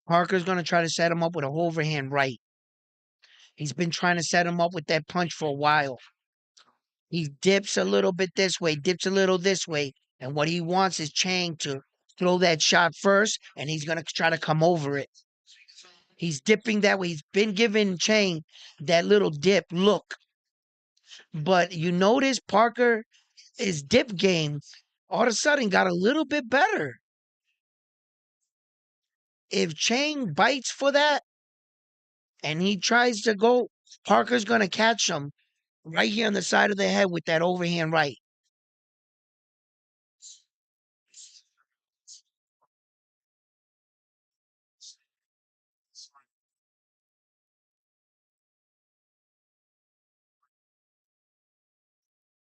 Parker's going to try to set him up with a overhand right. He's been trying to set him up with that punch for a while. He dips a little bit this way, dips a little this way, and what he wants is Chang to throw that shot first, and he's going to try to come over it. He's dipping that way. He's been giving Chang that little dip look. But you notice Parker, his dip game, all of a sudden got a little bit better. If Chang bites for that and he tries to go, Parker's going to catch him right here on the side of the head with that overhand right.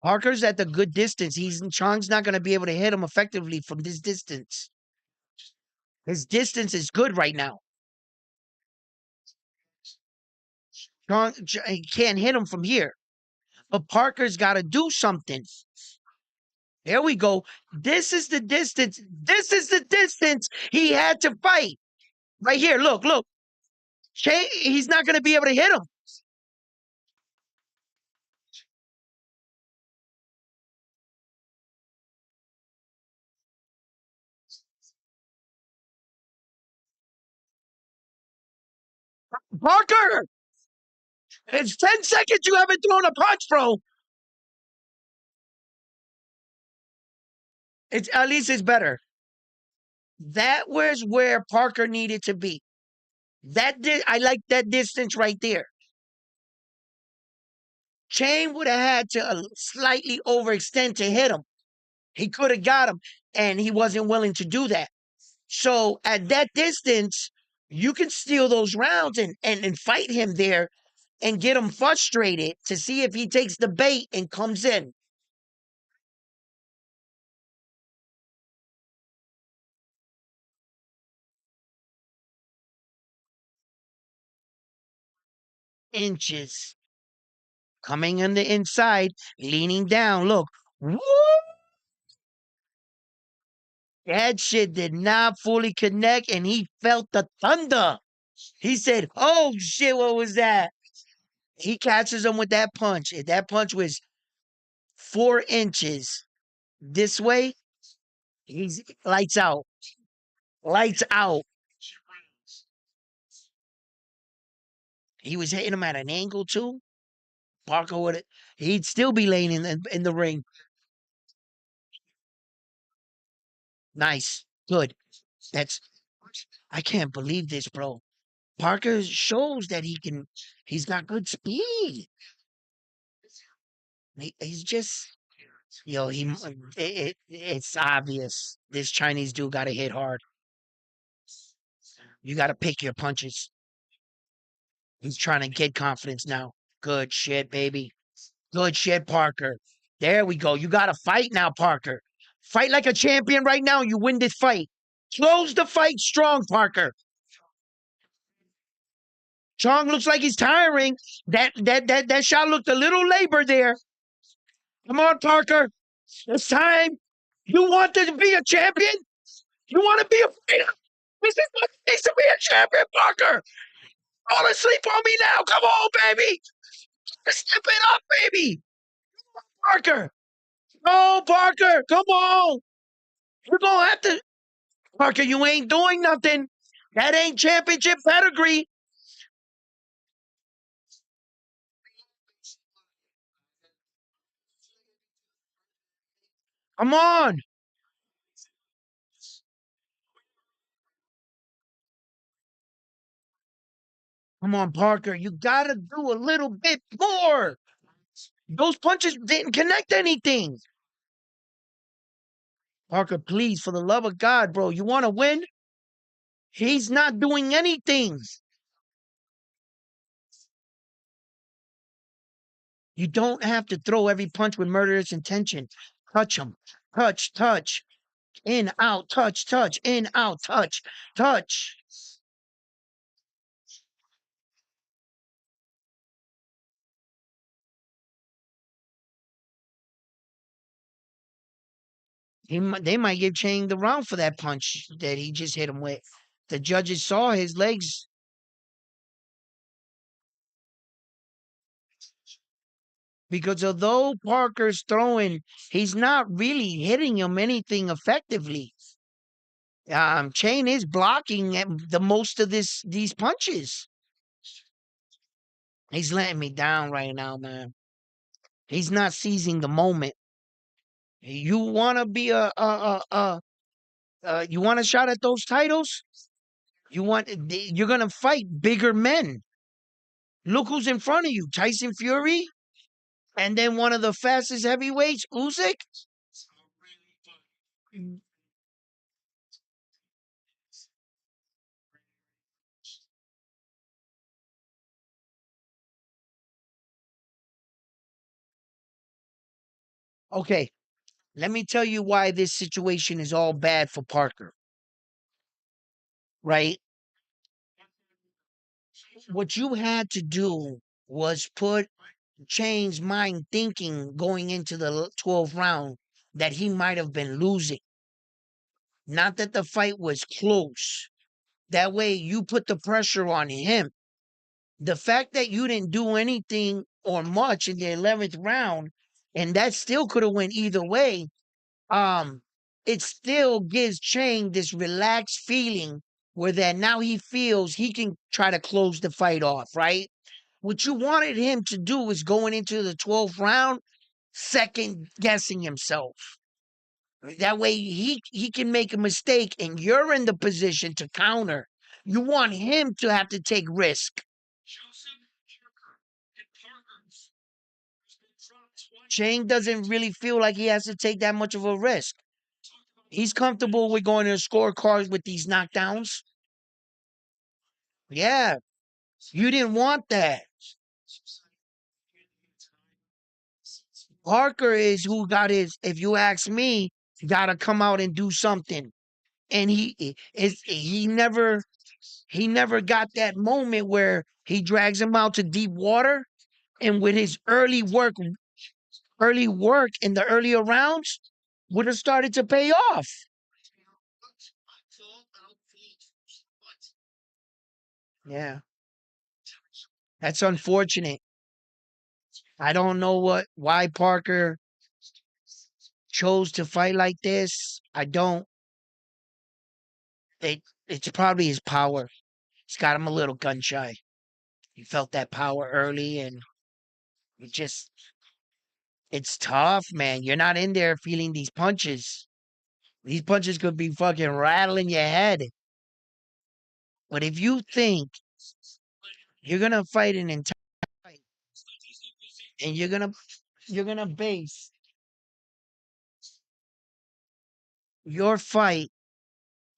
Parker's at the good distance. Chang's not going to be able to hit him effectively from this distance. His distance is good right now. He can't hit him from here. But Parker's got to do something. There we go. This is the distance. This is the distance he had to fight. Right here. Look, look. He's not going to be able to hit him. Parker! It's 10 seconds you haven't thrown a punch, bro. It's at least it's better. That was where Parker needed to be. I like that distance right there. Chain would have had to slightly overextend to hit him. He could have got him, and he wasn't willing to do that. So at that distance, you can steal those rounds and fight him there and get him frustrated to see if he takes the bait and comes in. Inches. Coming on the inside, leaning down. Look. Woo! That shit did not fully connect, and he felt the thunder. He said, "Oh shit, what was that?" He catches him with that punch. If that punch was 4 inches this way, he's lights out. Lights out. He was hitting him at an angle too. Parker would he'd still be laying in the ring. Nice. Good. That's I can't believe this, bro. Parker shows that he's got good speed. He's just it's obvious. This Chinese dude got to hit hard. You got to pick your punches. He's trying to get confidence now. Good shit, baby. Good shit, Parker. There we go. You got to fight now, Parker. Fight like a champion right now. You win this fight. Close the fight strong, Parker. Chong looks like he's tiring. That shot looked a little labor there. Come on, Parker. It's time. You want to be a champion? You want to be a fighter? This is what it needs to be a champion, Parker. Fall asleep on me now. Come on, baby. Step it up, baby. Parker. No, Parker. Come on. You're going to have to. Parker, you ain't doing nothing. That ain't championship pedigree. Come on. Come on, Parker. You got to do a little bit more. Those punches didn't connect anything. Parker, please, for the love of God, bro, you want to win? He's not doing anything. You don't have to throw every punch with murderous intention. Touch him. Touch, touch. In, out, touch, touch, in, out, touch, touch. They might give Chang the round for that punch that he just hit him with. The judges saw his legs because although Parker's throwing, he's not really hitting him anything effectively. Chain is blocking the most of these punches. He's letting me down right now, man. He's not seizing the moment. You want to be you want a shot at those titles? You're gonna fight bigger men. Look who's in front of you, Tyson Fury, and then one of the fastest heavyweights, Usyk. Okay, let me tell you why this situation is all bad for Parker. Right? What you had to do was change mind thinking going into the 12th round that he might have been losing. Not that the fight was close. That way you put the pressure on him. The fact that you didn't do anything or much in the 11th round, and that still could have went either way, um, it still gives Chang this relaxed feeling where that now he feels he can try to close the fight off, right? What you wanted him to do was going into the 12th round, second guessing himself. That way he can make a mistake and you're in the position to counter. You want him to have to take risk. Chang doesn't really feel like he has to take that much of a risk. He's comfortable with going to scorecards with these knockdowns. Yeah, you didn't want that. Parker is who got his, if you ask me, got to come out and do something. And he never got that moment where he drags him out to deep water and with his early work in the earlier rounds would have started to pay off. Yeah, that's unfortunate. I don't know why Parker chose to fight like this. I don't. It's probably his power. It's got him a little gun shy. He felt that power early, and it just it's tough, man. You're not in there feeling these punches. These punches could be fucking rattling your head. But if you think you're gonna fight an entire fight and you're gonna base your fight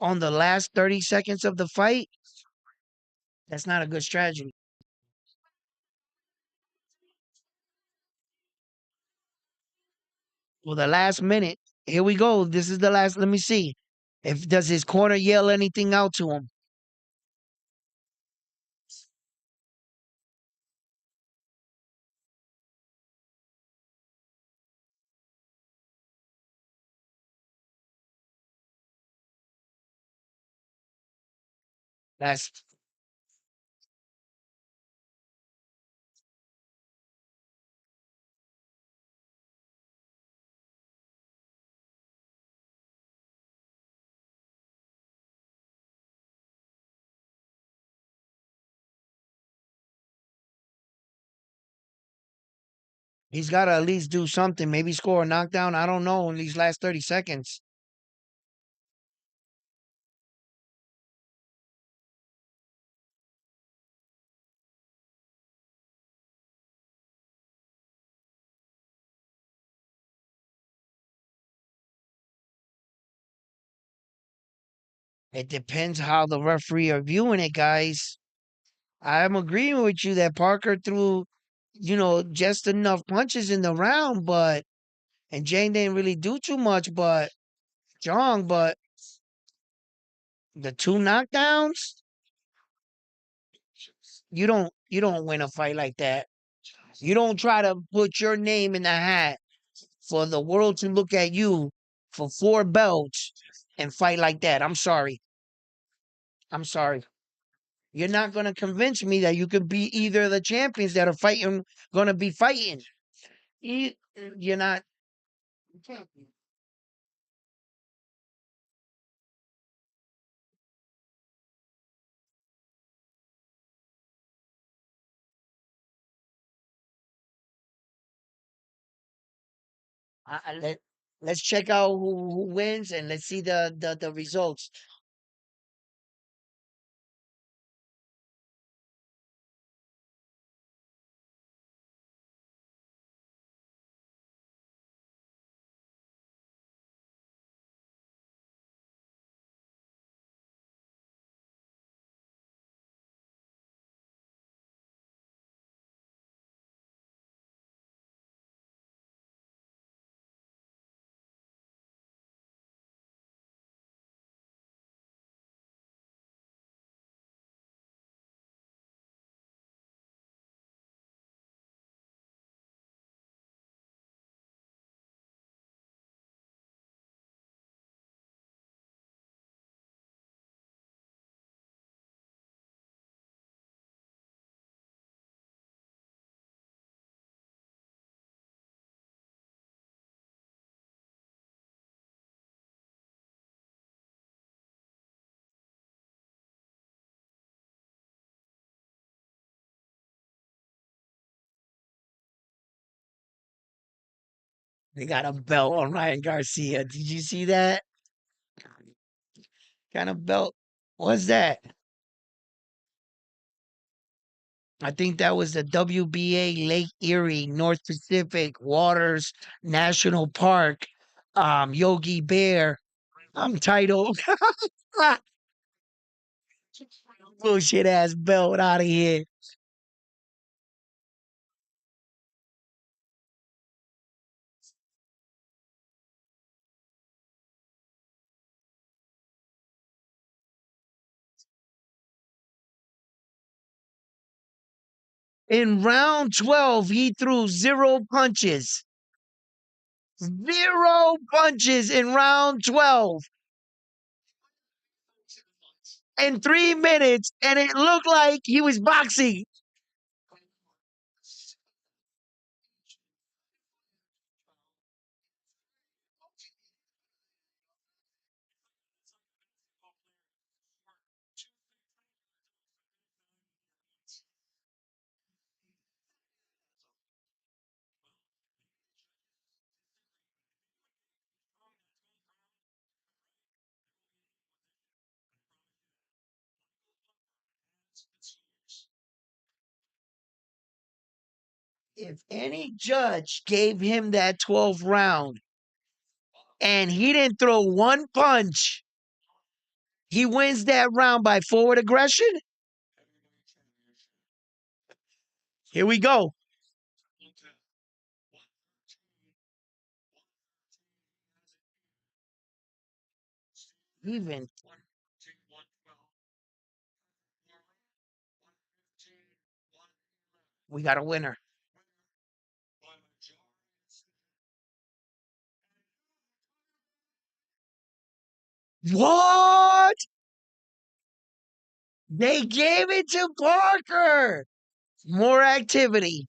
on the last 30 seconds of the fight, that's not a good strategy. Well, the last minute, here we go. This is the last. Let me see. If does his corner yell anything out to him? That's he's got to at least do something. Maybe score a knockdown. I don't know in these last 30 seconds. It depends how the referee are viewing it, guys. I'm agreeing with you that Parker threw, just enough punches in the round, and Jane didn't really do too much, but Zhang, but the two knockdowns, you don't win a fight like that. You don't try to put your name in the hat for the world to look at you for four belts and fight like that. I'm sorry. I'm sorry. You're not gonna convince me that you could be either of the champions that are fighting gonna be fighting. You're not. Let's check out who wins and let's see the results. They got a belt on Ryan Garcia. Did you see that kind of belt? What's that? I think that was the WBA Lake Erie North Pacific Waters National Park. Yogi Bear. I'm titled. Bullshit ass belt out of here. In round 12, he threw zero punches. Zero punches in round 12 in 3 minutes, and it looked like he was boxing. If any judge gave him that 12th round and he didn't throw one punch, he wins that round by forward aggression. Here we go. Even we got a winner. What? They gave it to Parker. More activity.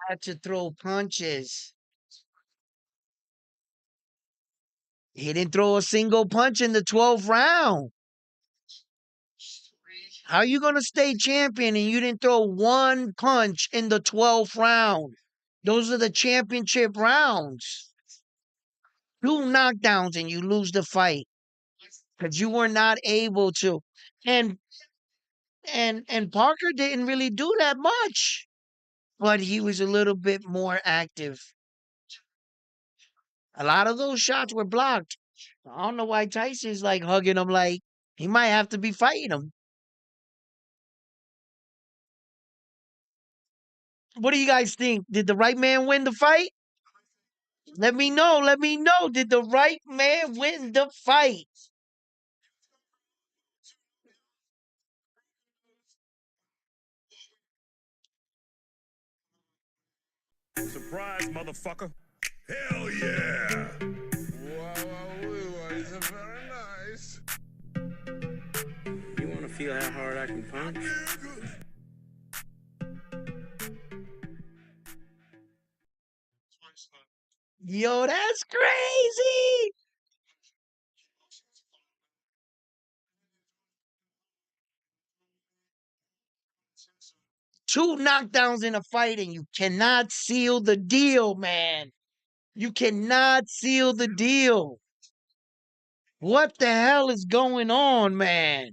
Had to throw punches. He didn't throw a single punch in the 12th round. How you gonna stay champion and you didn't throw one punch in the 12th round? Those are the championship rounds. Two knockdowns and you lose the fight because you were not able to. And and Parker didn't really do that much. but he was a little bit more active. A lot of those shots were blocked. I don't know why Tyson's like hugging him like he might have to be fighting him. What do you guys think? Did the right man win the fight? Let me know. Let me know. Did the right man win the fight? Surprise, motherfucker. Hell yeah! Wow, it's very nice. You want to feel how hard I can punch? Yo, that's crazy. Two knockdowns in a fight, and you cannot seal the deal, man. You cannot seal the deal. What the hell is going on, man?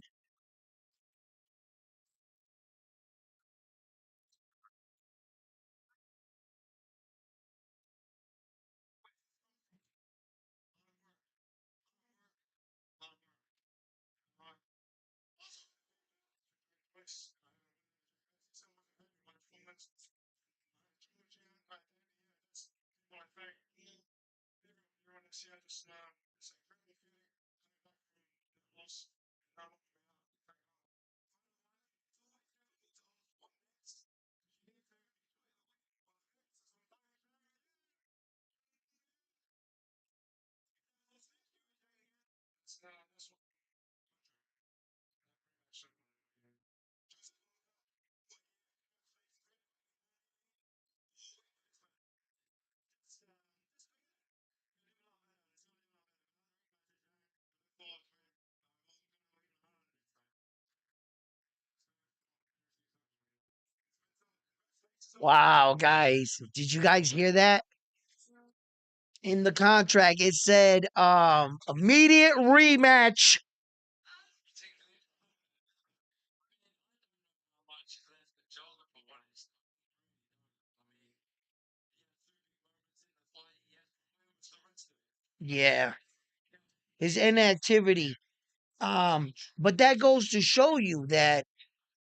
Wow, guys. Did you guys hear that? In the contract, it said immediate rematch. Yeah. His inactivity. But that goes to show you that,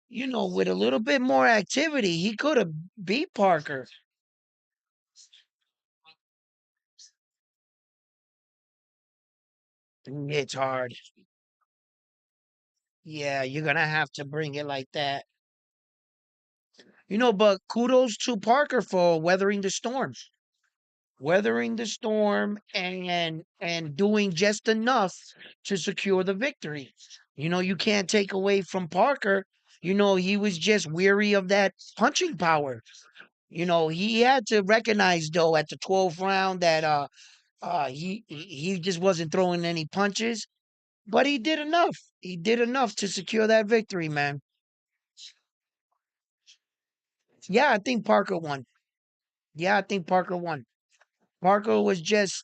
with a little bit more activity, he could have beat Parker. It's hard. Yeah, you're gonna have to bring it like that. But kudos to Parker for weathering the storm. Weathering the storm and doing just enough to secure the victory. You can't take away from Parker. He was just weary of that punching power. He had to recognize though at the 12th round that he just wasn't throwing any punches, but he did enough. He did enough to secure that victory, man. Yeah, I think Parker won. Yeah, I think Parker won. Parker was just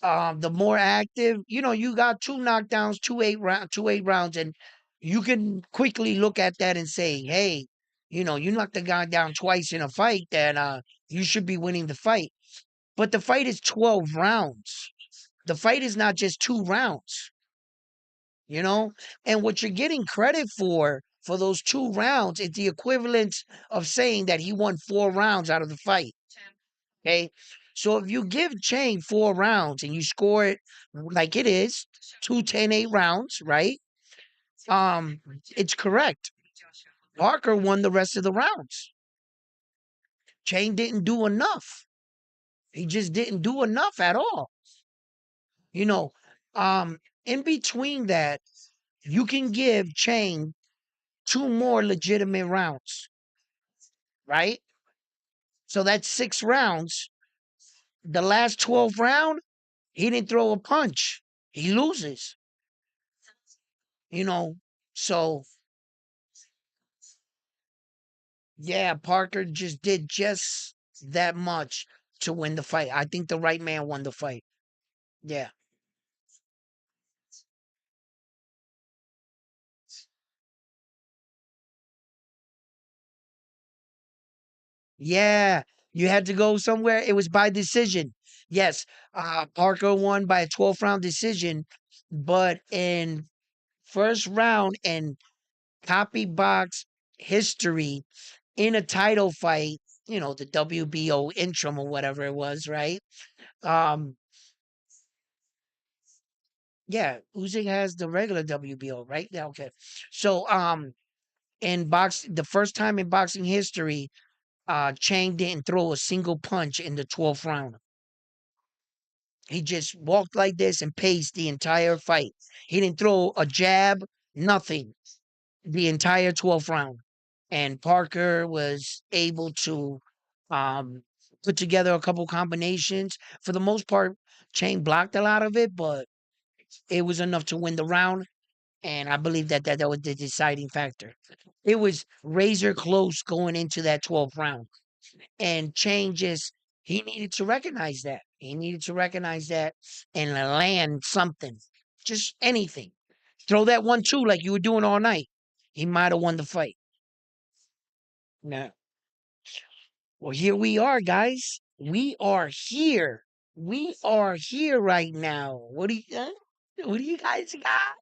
the more active. You got two knockdowns, two 8 rounds, and you can quickly look at that and say, hey, you knocked the guy down twice in a fight, then you should be winning the fight. But the fight is 12 rounds. The fight is not just 2 rounds, you know? And what you're getting credit for those 2 rounds is the equivalent of saying that he won 4 rounds out of the fight. Okay. So if you give Chain 4 rounds and you score it like it is, 2 10 8 rounds, right? Um, it's correct. Parker won the rest of the rounds. Chain didn't do enough. He just didn't do enough at all. You know, in between that, you can give Chain 2 more legitimate rounds, right? So that's 6 rounds. The last 12th round, he didn't throw a punch. He loses, you know. So yeah, Parker just did just that much to win the fight. I think the right man won the fight. Yeah. Yeah, you had to go somewhere. It was by decision. Yes, Parker won by a 12th round decision, but in first round in copy box history in a title fight, the WBO interim or whatever it was, right? Um, yeah, Usyk has the regular WBO, right? Yeah, okay. So, in the first time in boxing history, Chang didn't throw a single punch in the 12th round. He just walked like this and paced the entire fight. He didn't throw a jab, nothing, the entire 12th round. And Parker was able to um, put together a couple combinations. For the most part, Chang blocked a lot of it, but it was enough to win the round. And I believe that was the deciding factor. It was razor close going into that 12th round. And Chang just, he needed to recognize that. He needed to recognize that and land something. Just anything. Throw that 1-2 like you were doing all night. He might have won the fight. Now, well, here we are, guys. We are here. We are here right now. What do you guys got?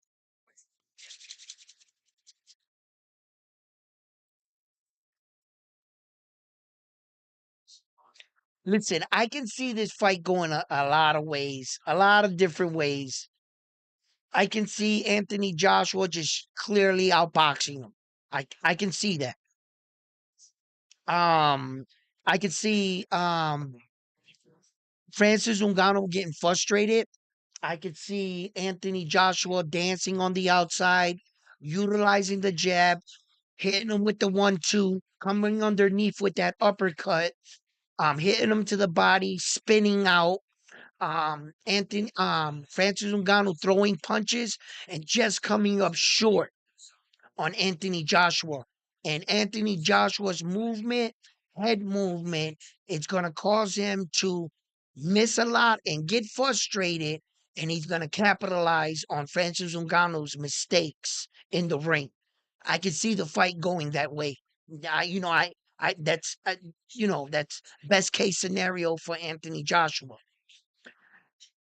Listen, I can see this fight going a lot of ways, a lot of different ways. I can see Anthony Joshua just clearly outboxing him. I can see that. Um, I can see Francis Ngannou getting frustrated. I could see Anthony Joshua dancing on the outside, utilizing the jab, hitting him with the 1-2, coming underneath with that uppercut, hitting him to the body, spinning out. Francis Ngannou throwing punches and just coming up short on Anthony Joshua. And Anthony Joshua's movement, head movement, it's going to cause him to miss a lot and get frustrated. And he's going to capitalize on Francis Ngannou's mistakes in the ring. I can see the fight going that way. I, you know, I that's, that's best case scenario for Anthony Joshua.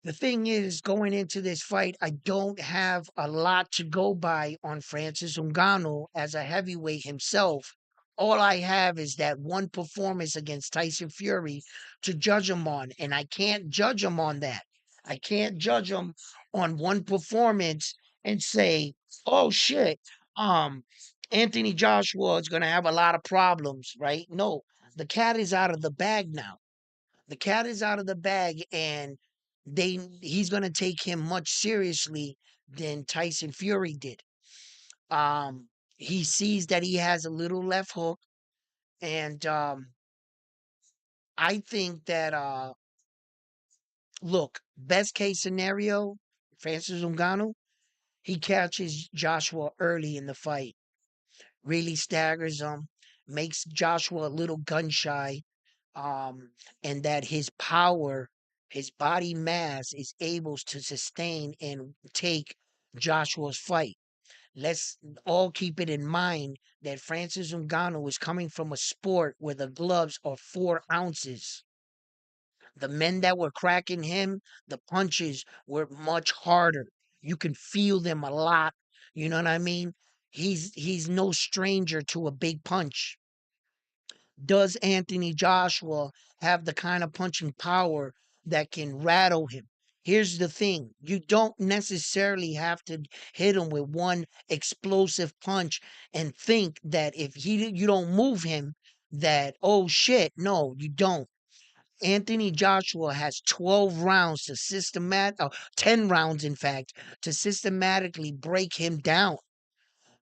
The thing is, going into this fight, I don't have a lot to go by on Francis Ngannou as a heavyweight himself. All I have is that one performance against Tyson Fury to judge him on, and I can't judge him on that. I can't judge him on one performance and say, "Oh shit, um, Anthony Joshua is going to have a lot of problems," right? No, the cat is out of the bag now. The cat is out of the bag, and he's gonna take him much seriously than Tyson Fury did. He sees that he has a little left hook, and I think that look, best case scenario, Francis Ngannou, he catches Joshua early in the fight, really staggers him, makes Joshua a little gun shy, um, and that his power, his body mass is able to sustain and take Joshua's fight. Let's all keep it in mind that Francis Ngannou is coming from a sport where the gloves are 4 ounces. The men that were cracking him, the punches were much harder. You can feel them a lot. You know what I mean? He's no stranger to a big punch. Does Anthony Joshua have the kind of punching power that can rattle him? Here's the thing, you don't necessarily have to hit him with one explosive punch and think that if you don't move him, that, oh shit, no, you don't. Anthony Joshua has 12 rounds to 10 rounds, in fact, to systematically break him down.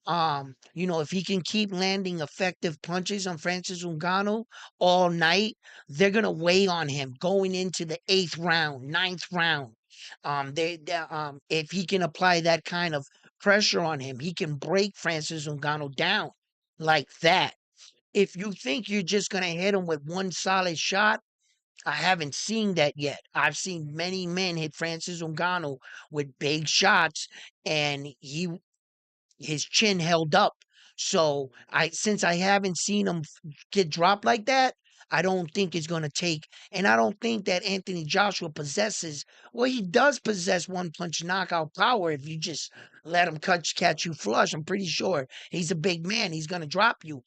If he can keep landing effective punches on Francis Ngannou all night, they're gonna weigh on him going into the 8th round, 9th round. If he can apply that kind of pressure on him, he can break Francis Ngannou down like that. If you think you're just gonna hit him with one solid shot, I haven't seen that yet. I've seen many men hit Francis Ngannou with big shots, and his chin held up. So since I haven't seen him get dropped like that, I don't think it's going to take, and I don't think that Anthony Joshua possesses, well, he does possess one punch knockout power if you just let him catch you flush. I'm pretty sure he's a big man. He's going to drop you.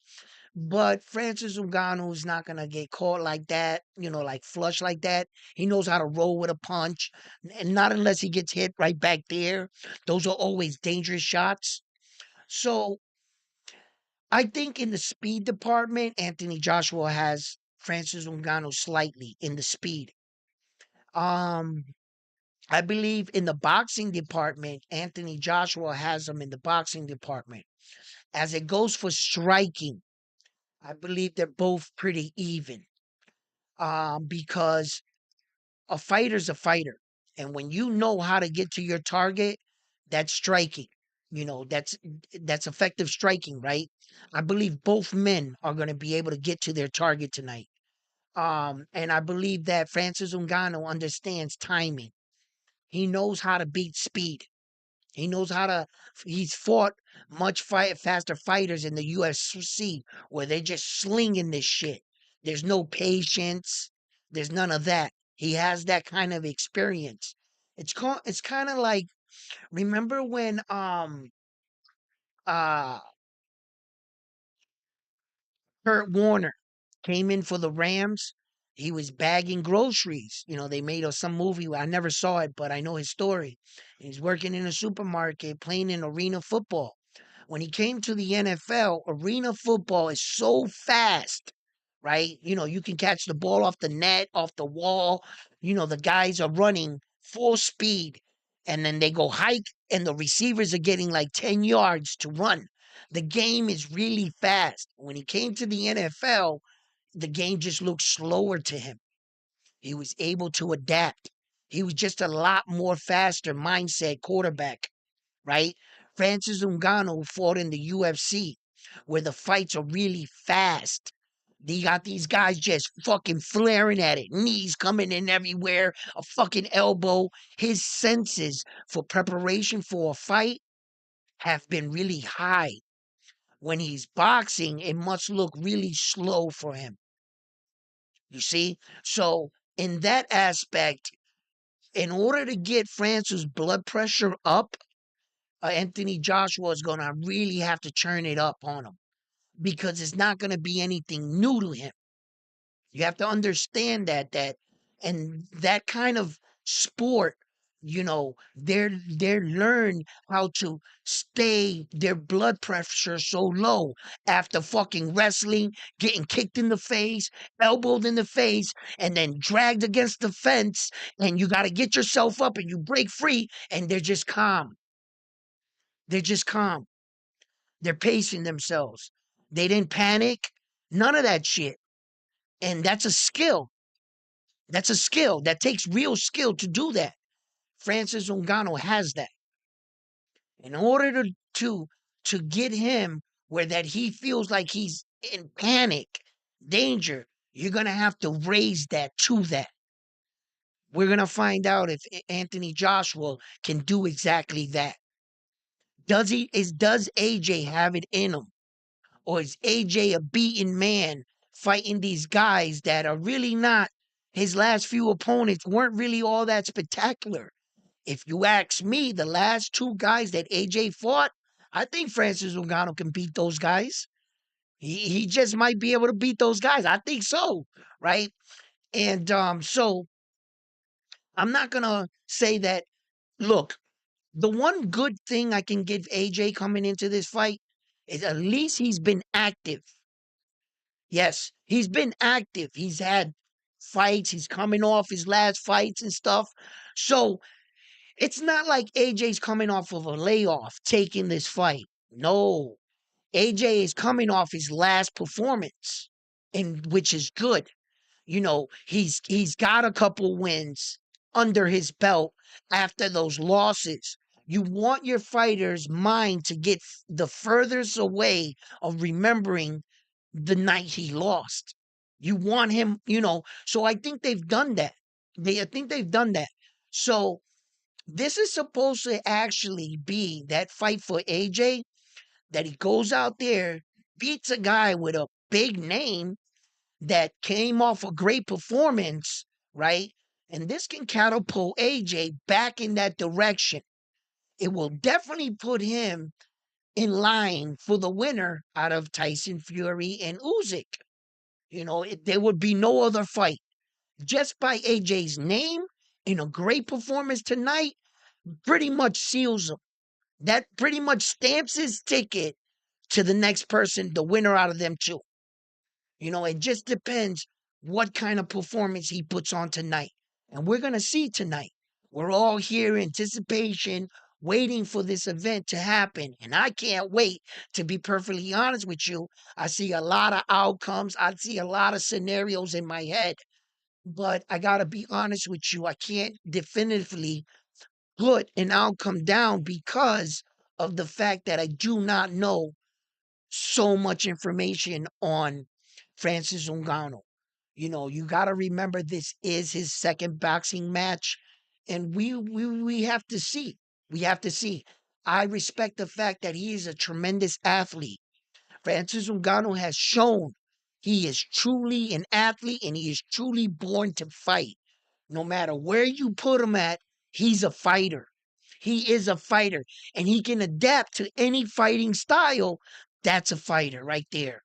But Francis Ngannou is not going to get caught like that, like flush like that. He knows how to roll with a punch, and not unless he gets hit right back there. Those are always dangerous shots. So I think in the speed department, Anthony Joshua has Francis Ngannou slightly in the speed. Um, I believe in the boxing department, Anthony Joshua has him in the boxing department. As it goes for striking, I believe they're both pretty even. Because a fighter's a fighter, and when you know how to get to your target, that's striking. That's effective striking, right? I believe both men are going to be able to get to their target tonight. And I believe that Francis Ngannou understands timing. He knows how to beat speed. He knows how to. He's fought faster fighters in the UFC where they're just slinging this shit. There's no patience. There's none of that. He has that kind of experience. It's kind of like, remember when uh Kurt Warner came in for the Rams. He was bagging groceries. They made some movie. I never saw it, but I know his story. He's working in a supermarket, playing in arena football. When he came to the NFL, arena football is so fast, right? You can catch the ball off the net, off the wall. The guys are running full speed, and then they go hike, and the receivers are getting like 10 yards to run. The game is really fast. When he came to the NFL, the game just looked slower to him. He was able to adapt. He was just a lot more faster mindset quarterback, right? Francis Ngannou fought in the UFC where the fights are really fast. They got these guys just fucking flaring at it, knees coming in everywhere, a fucking elbow. His senses for preparation for a fight have been really high. When he's boxing, it must look really slow for him. You see? So, in that aspect, in order to get Francis' blood pressure up, Anthony Joshua is going to really have to turn it up on him because it's not going to be anything new to him. You have to understand that and that kind of sport, they're learn how to stay their blood pressure so low after fucking wrestling, getting kicked in the face, elbowed in the face, and then dragged against the fence, and you got to get yourself up and you break free, and they're just calm. They're just calm. They're pacing themselves. They didn't panic. None of that shit. And that's a skill. That's a skill. That takes real skill to do that. Francis Ngannou has that. In order to get him where that he feels like he's in panic, danger, you're gonna have to raise that to that. We're gonna find out if Anthony Joshua can do exactly that. Does AJ have it in him? Or is AJ a beaten man fighting these guys that are really not, his last few opponents weren't really all that spectacular? If you ask me, the last two guys that AJ fought, I think Francis Ngannou can beat those guys. He just might be able to beat those guys. I think so, right? And so I'm not gonna say that. Look, the one good thing I can give AJ coming into this fight is at least he's been active. Yes, he's been active. He's had fights. He's coming off his last fights and stuff. So it's not like AJ's coming off of a layoff taking this fight. No, AJ is coming off his last performance, and which is good. He's got a couple wins under his belt after those losses. You want your fighter's mind to get the furthest away of remembering the night he lost. You want him, so I think they've done that. I think they've done that. So this is supposed to actually be that fight for AJ, that he goes out there, beats a guy with a big name, that came off a great performance, right? And this can catapult AJ back in that direction. It will definitely put him in line for the winner out of Tyson Fury and Usyk. There would be no other fight. Just by AJ's name in a great performance tonight, pretty much seals him. That pretty much stamps his ticket to the next person, the winner out of them two. It just depends what kind of performance he puts on tonight. And we're going to see tonight. We're all here in anticipation, waiting for this event to happen. And I can't wait, to be perfectly honest with you. I see a lot of outcomes, I see a lot of scenarios in my head. But I got to be honest with you. I can't definitively put an outcome down because of the fact that I do not know so much information on Francis Ngannou. You got to remember this is his second boxing match, and we have to see. We have to see. I respect the fact that he is a tremendous athlete. Francis Ngannou has shown he is truly an athlete and he is truly born to fight. No matter where you put him at, he's a fighter. He is a fighter and he can adapt to any fighting style. That's a fighter right there.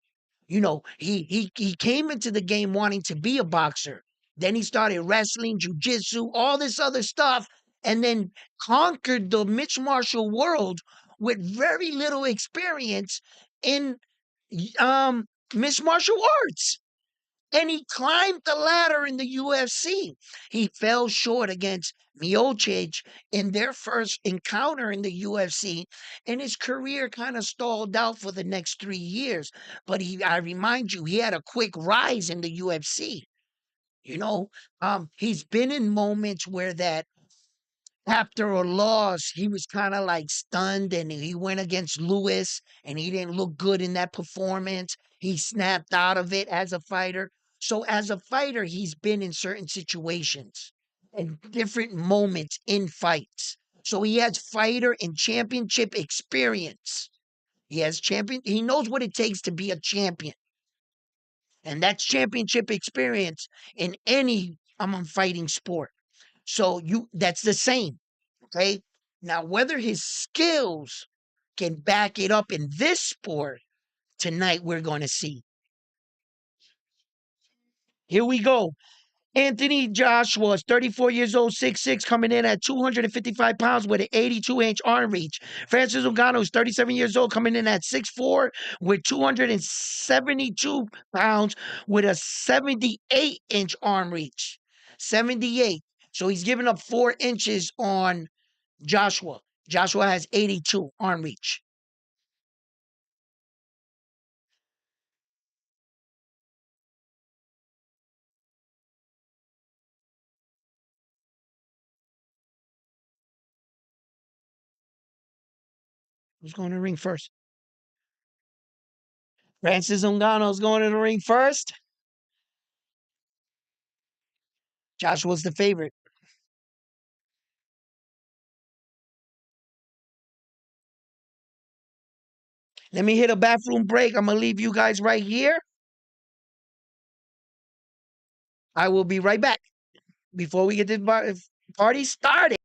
He came into the game wanting to be a boxer. Then he started wrestling, jujitsu, all this other stuff, and then conquered the mixed martial world with very little experience in mixed martial arts. And he climbed the ladder in the UFC. He fell short against Miocic in their first encounter in the UFC, and his career kind of stalled out for the next 3 years. But I remind you, he had a quick rise in the UFC. He's been in moments where that after a loss, he was kind of like stunned and he went against Lewis and he didn't look good in that performance. He snapped out of it as a fighter. So, as a fighter, he's been in certain situations and different moments in fights. So, he has fighter and championship experience. He knows what it takes to be a champion. And that's championship experience in any fighting sport. So that's the same. Okay. Now, whether his skills can back it up in this sport tonight, we're going to see. Here we go. Anthony Joshua is 34 years old, 6'6", coming in at 255 pounds with an 82-inch arm reach. Francis Ngannou is 37 years old, coming in at 6'4", with 272 pounds with a 78-inch arm reach. 78. So he's giving up 4 inches on Joshua. Joshua has 82 arm reach. Who's going to the ring first? Francis Ngannou's going to the ring first. Joshua's the favorite. Let me hit a bathroom break. I'm going to leave you guys right here. I will be right back before we get the party started.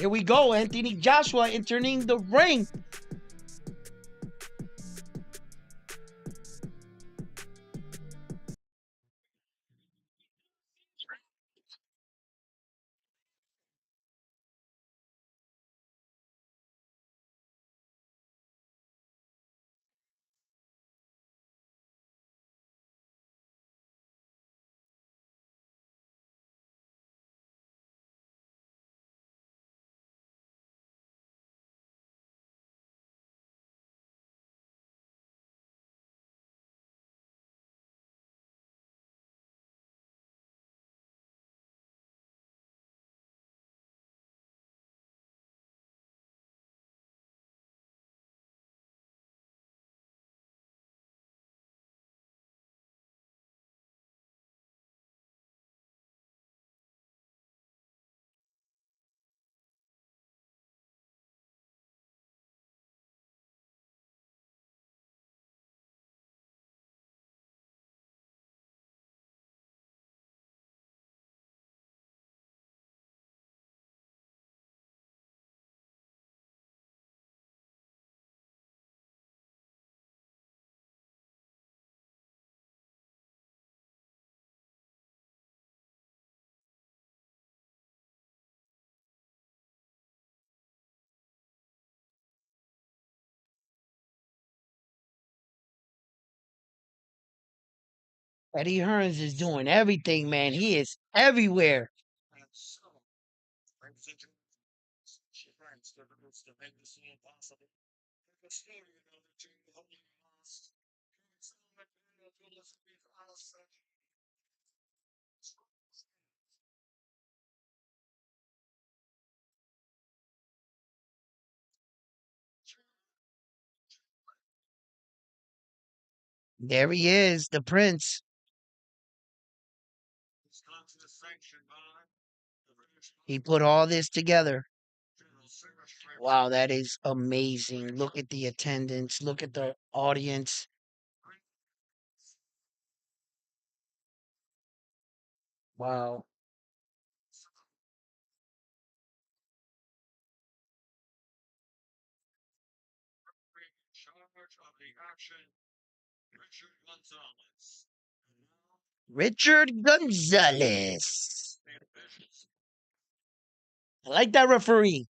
Here we go. Anthony Joshua entering the ring. Eddie Hearns is doing everything, man. He is everywhere. There he is, the prince. He put all this together. Wow, that is amazing. Look at the attendance. Look at the audience. Wow. Richard Gonzalez. I like that referee.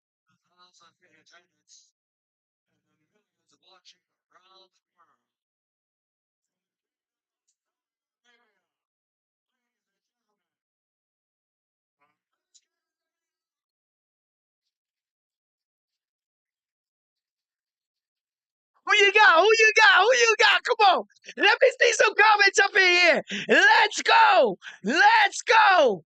Who you got? Who you got? Who you got? Come on. Let me see some comments up in here. Let's go. Let's go.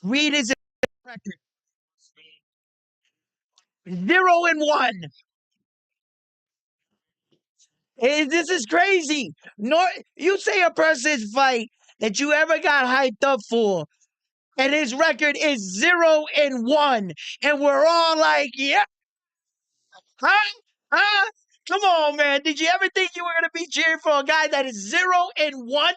Read his record. 0-1. This is crazy. You say a person's fight that you ever got hyped up for, and his record is 0-1, and we're all like, yeah, huh? Huh? Come on, man. Did you ever think you were gonna be cheering for a guy that is 0-1?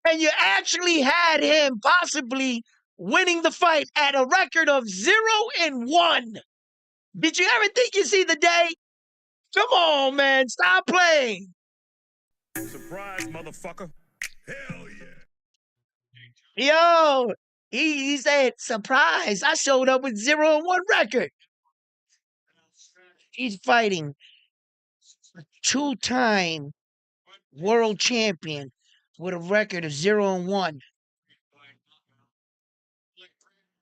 And you actually had him possibly winning the fight at a record of 0-1. Did you ever think you see the day? Come on, man. Stop playing. Surprise, motherfucker. Hell yeah. Yo, he said, surprise. I showed up with 0-1 record. He's fighting two-time world champion with a record of 0-1.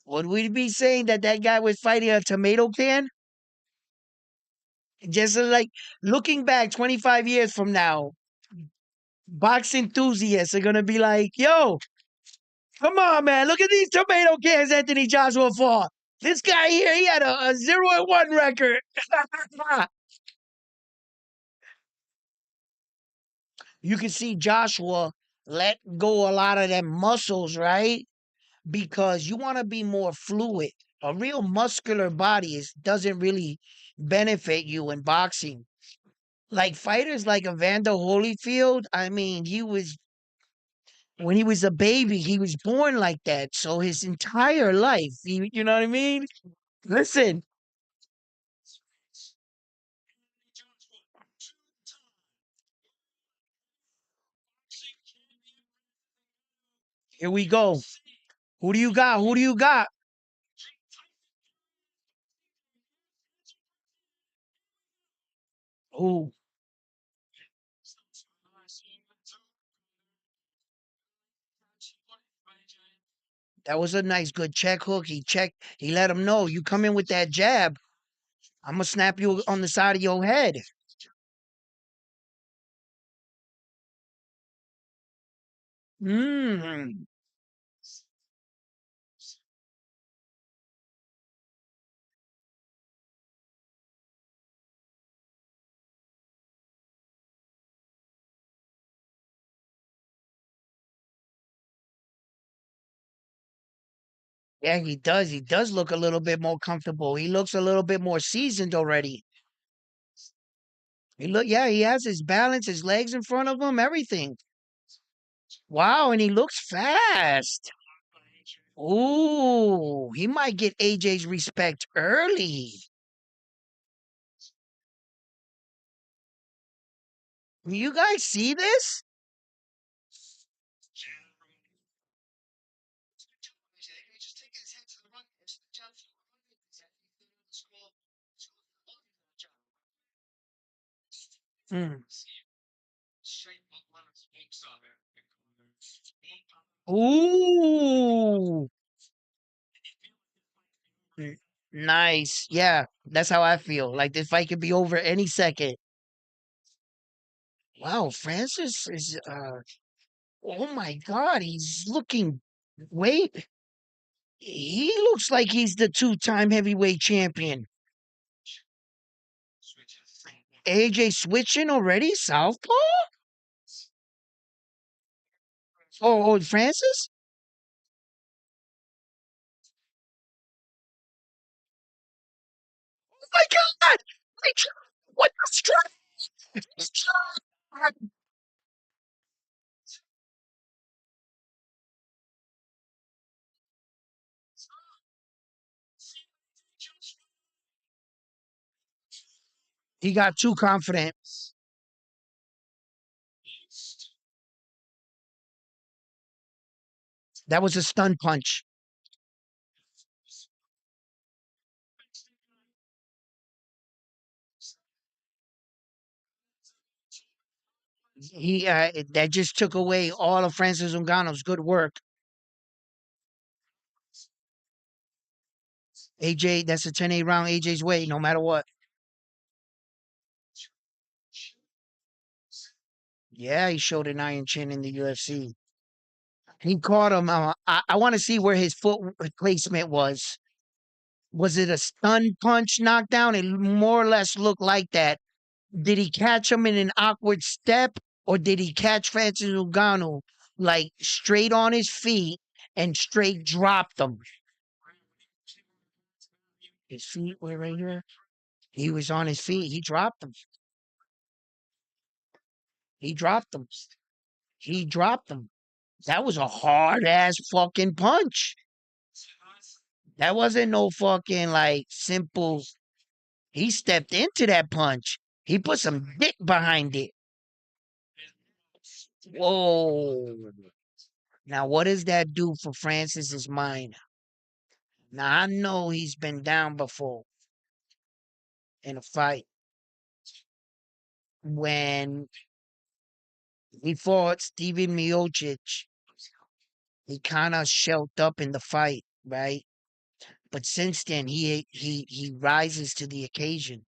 Would we be saying that that guy was fighting a tomato can? Just like looking back 25 years from now, box enthusiasts are going to be like, yo, come on, man. Look at these tomato cans Anthony Joshua fought. This guy here, he had a 0-1 record. You can see Joshua let go a lot of them muscles, right? Because you want to be more fluid. A real muscular body doesn't really benefit you in boxing. Like fighters like Evander Holyfield, I mean, he was when he was a baby, he was born like that. So his entire life, you know what I mean? Listen, here we go. Who do you got? Who do you got? Oh, that was a nice, good check hook. He let him know you come in with that jab. I'm gonna snap you on the side of your head. Mm. Yeah, he does. He does look a little bit more comfortable. He looks a little bit more seasoned already. Yeah, he has his balance, his legs in front of him, everything. Wow, and he looks fast. Ooh, he might get AJ's respect early. You guys see this? Mm. Ooh, n- nice. Yeah, that's how I feel. Like this fight could be over any second. Wow, Francis is oh my God, he's looking wait. He looks like he's the two-time heavyweight champion. AJ switching already? Southpaw? Oh, Francis? Oh my God! Like, what the strike? He got too confident. That was a stun punch. That just took away all of Francis Ngannou's good work. AJ, that's a 10-8 round AJ's way, no matter what. Yeah, he showed an iron chin in the UFC. He caught him. I want to see where his foot placement was. Was it a stun punch knockdown? It more or less looked like that. Did he catch him in an awkward step, or did he catch Francis Ngannou like straight on his feet and straight dropped him? His feet were right here. He was on his feet. He dropped him. He dropped him. He dropped him. That was a hard ass fucking punch. That wasn't no fucking like simple. He stepped into that punch. He put some dick behind it. Whoa. Now, what does that do for Francis's mind? Now, I know he's been down before in a fight when he fought Steven Miocic. He kind of shelled up in the fight, right? But since then, he rises to the occasion.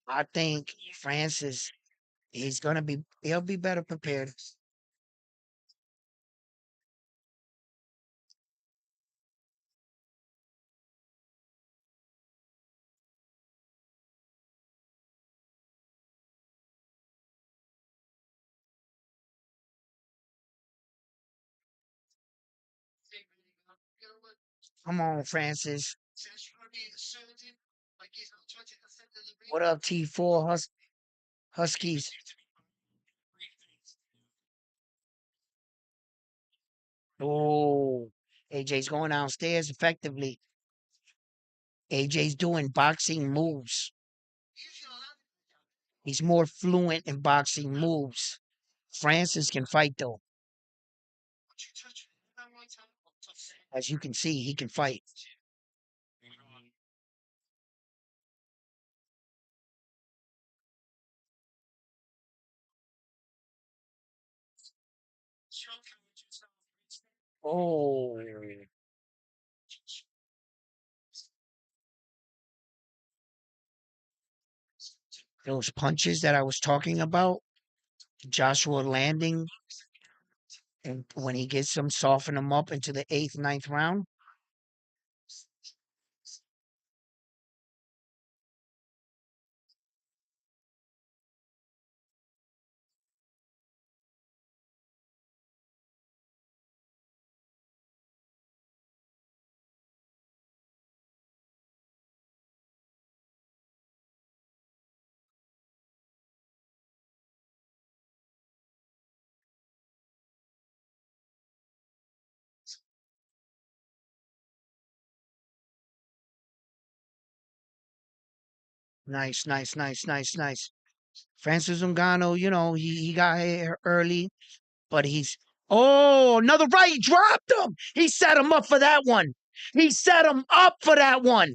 I think Francis he'll be better prepared. Come on, Francis. What up, T4 Huskies? Oh, AJ's going downstairs effectively. AJ's doing boxing moves. He's more fluent in boxing moves. Francis can fight though. As you can see, he can fight. Oh, those punches that I was talking about, Joshua landing, and when he gets them, soften them up into the eighth, ninth round. Nice, nice, nice, nice, nice. Francis Ngannou, he got here early, but he's another right. He dropped him. He set him up for that one. He set him up for that one.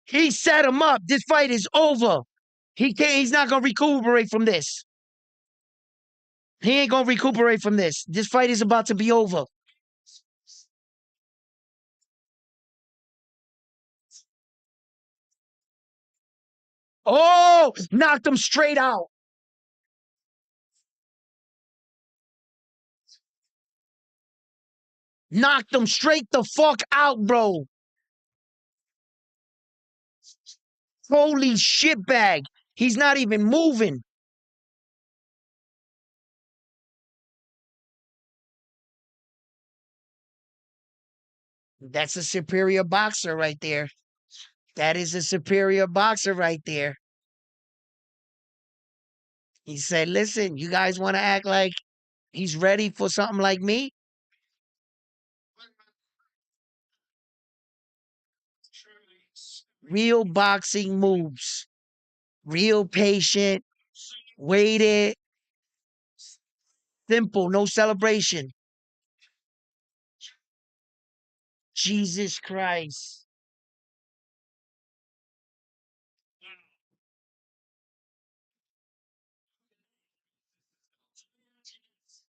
He set him up. This fight is over. He's not gonna recuperate from this. He ain't gonna recuperate from this. This fight is about to be over. Oh, knocked him straight out. Knocked him straight the fuck out, bro. Holy shitbag. He's not even moving. That's a superior boxer right there. That is a superior boxer right there. He said, listen, you guys want to act like he's ready for something like me? Real boxing moves. Real patient. Waited. Simple. No celebration. Jesus Christ.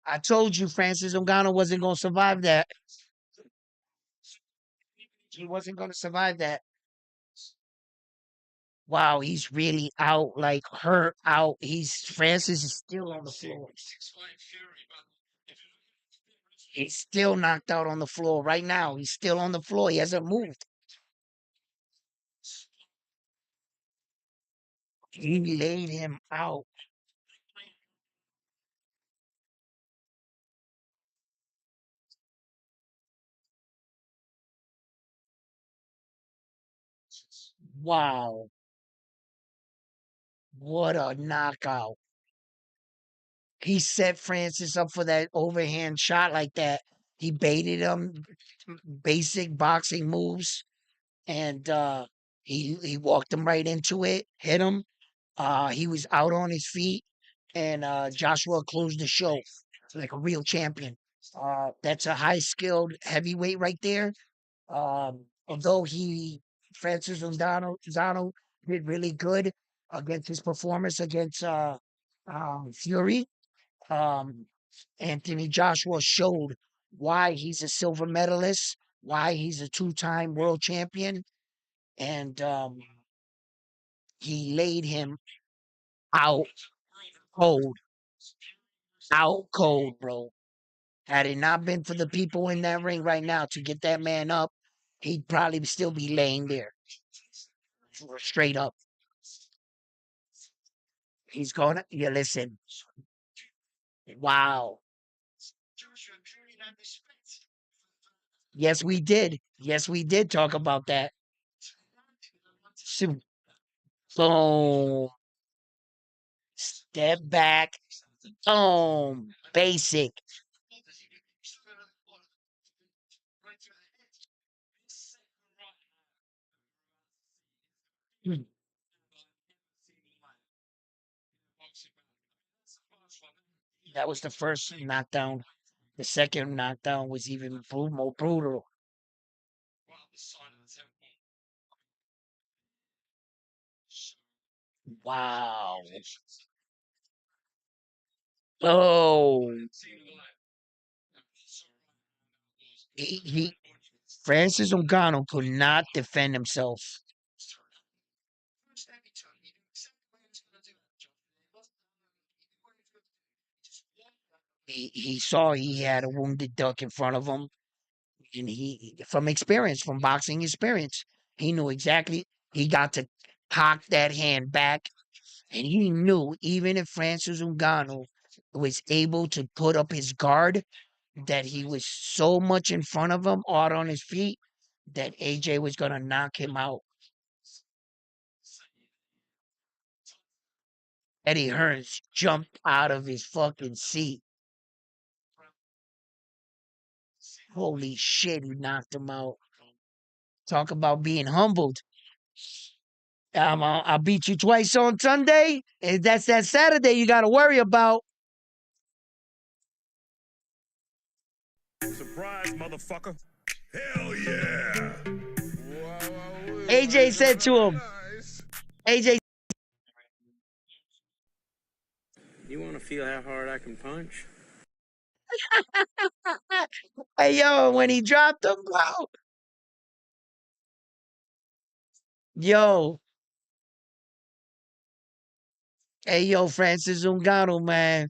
I told you Francis Ngannou wasn't going to survive that. He wasn't going to survive that. Wow, he's really out, like hurt out. Francis is still on the floor. He's still knocked out on the floor right now. He's still on the floor. He hasn't moved. He laid him out. Wow. What a knockout. He set Francis up for that overhand shot like that. He baited him, basic boxing moves, and he walked him right into it, hit him. He was out on his feet, and Joshua closed the show like a real champion. That's a high skilled heavyweight right there. Although Francis Ngannou did really good against his performance against Fury. Um, Anthony Joshua showed why he's a silver medalist, why he's a two-time world champion, and he laid him out cold, out cold, bro. Had it not been for the people in that ring right now to get that man up, he'd probably still be laying there, straight up. He's gonna, yeah, listen, wow. Yes, we did. Yes, we did talk about that. Boom. Step back. Boom. Basic. Hmm. That was the first knockdown. The second knockdown was even more brutal. Wow. Oh, he Francis Ngannou could not defend himself. He saw he had a wounded duck in front of him, and he, from experience, from boxing experience, he knew exactly. He got to cock that hand back, and he knew even if Francis Ngannou was able to put up his guard, that he was so much in front of him, hard on his feet, that AJ was gonna knock him out. Eddie Hearns jumped out of his fucking seat. Holy shit, he knocked him out. Talk about being humbled. I'll beat you twice on Sunday. And that's that Saturday you got to worry about. Surprise, motherfucker. Hell yeah. AJ said to him, AJ, You want to feel how hard I can punch? hey, yo, when he dropped him, bro. Yo, hey, yo, Francis Ngannou, man.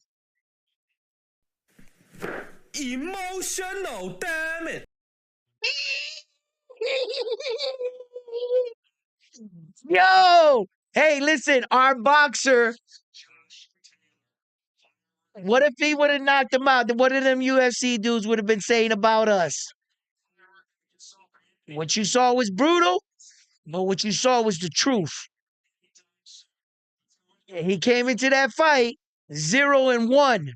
Emotional, damn it. Yo, hey, listen, our boxer, what if he would have knocked him out? What of them UFC dudes would have been saying about us? What you saw was brutal, but what you saw was the truth. He came into that fight 0-1.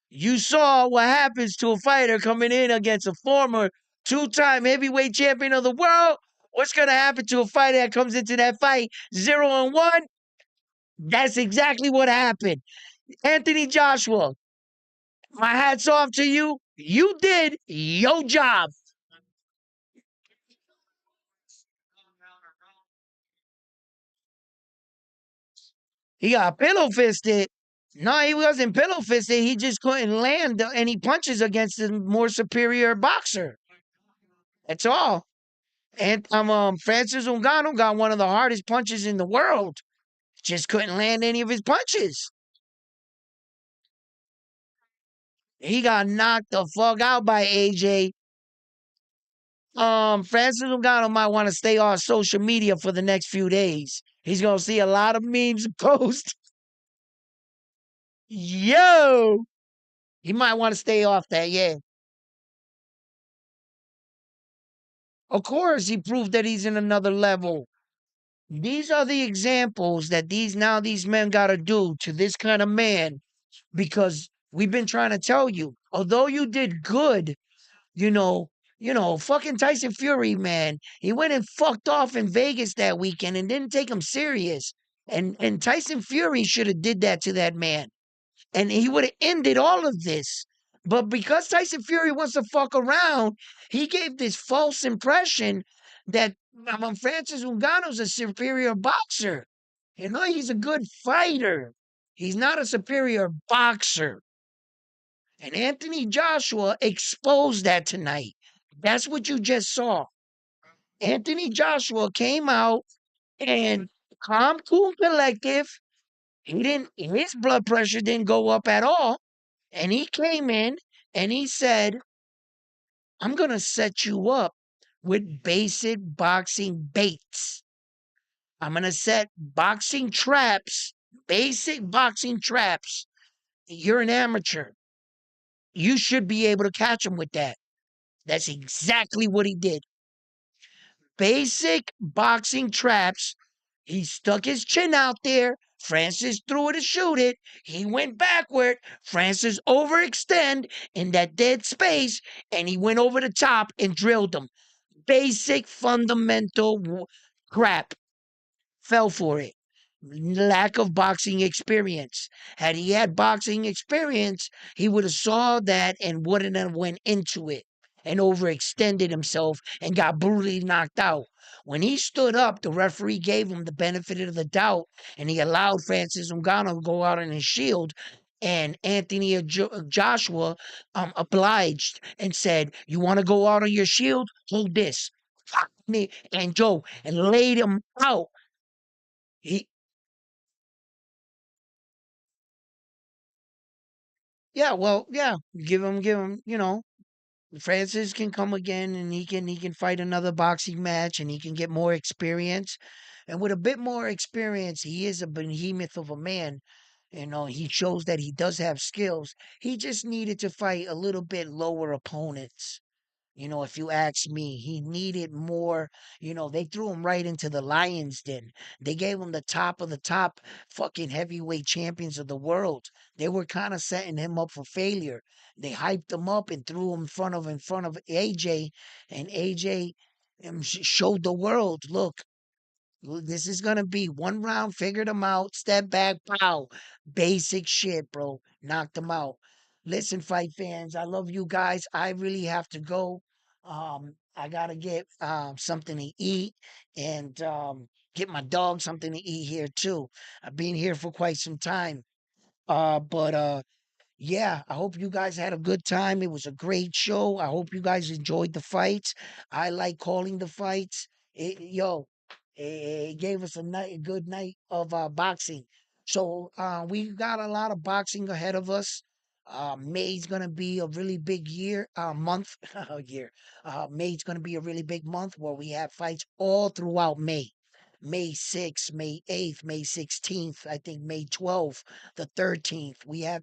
You saw what happens to a fighter coming in against a former two-time heavyweight champion of the world. What's going to happen to a fighter that comes into that fight 0-1? That's exactly what happened. Anthony Joshua, my hat's off to you. You did your job. He got pillow fisted. No, he wasn't pillow fisted. He just couldn't land any punches against a more superior boxer. That's all. And Francis Ngannou got one of the hardest punches in the world. Just couldn't land any of his punches. He got knocked the fuck out by AJ. Francis Ngannou might want to stay off social media for the next few days. He's gonna see a lot of memes post. Yo, he might want to stay off that. Yeah, of course, he proved that he's in another level. These are the examples that these men got to do to this kind of man, because we've been trying to tell you, although you did good, you know, fucking Tyson Fury, man, he went and fucked off in Vegas that weekend and didn't take him serious. And Tyson Fury should have did that to that man, and he would have ended all of this. But because Tyson Fury wants to fuck around, he gave this false impression that Francis Ngannou's a superior boxer. He's a good fighter. He's not a superior boxer. And Anthony Joshua exposed that tonight. That's what you just saw. Anthony Joshua came out and calm, cool, collective. His blood pressure didn't go up at all. And he came in and he said, I'm going to set you up with basic boxing baits. I'm going to set boxing traps, basic boxing traps. You're an amateur. You should be able to catch him with that. That's exactly what he did. Basic boxing traps. He stuck his chin out there. Francis threw it to shoot it. He went backward. Francis overextend in that dead space, and he went over the top and drilled him. Basic fundamental crap. Fell for it. Lack of boxing experience. Had he had boxing experience, he would have saw that and wouldn't have went into it and overextended himself and got brutally knocked out. When he stood up, the referee gave him the benefit of the doubt and he allowed Francis Ngannou to go out on his shield. And Anthony Joshua obliged and said, "You want to go out on your shield? Hold this." And Joe and laid him out. He Yeah, well, yeah, give him, Francis can come again and he can fight another boxing match and he can get more experience. And with a bit more experience, he is a behemoth of a man. He shows that he does have skills. He just needed to fight a little bit lower opponents. If you ask me, he needed more. They threw him right into the lion's den. They gave him the top of the top fucking heavyweight champions of the world. They were kind of setting him up for failure. They hyped him up and threw him in front of AJ, and AJ showed the world, look, this is gonna be one round, figured him out, step back, pow. Basic shit, bro. Knocked him out. Listen, fight fans, I love you guys. I really have to go. I gotta get something to eat and get my dog something to eat here too. I've been here for quite some time. But yeah, I hope you guys had a good time. It was a great show. I hope you guys enjoyed the fights. I like calling the fights. It gave us a good night of boxing. So we got a lot of boxing ahead of us. May's gonna be a really big month, year. May's gonna be a really big month where we have fights all throughout May. May 6th, May 8th, May 16th, I think May 12th, the 13th.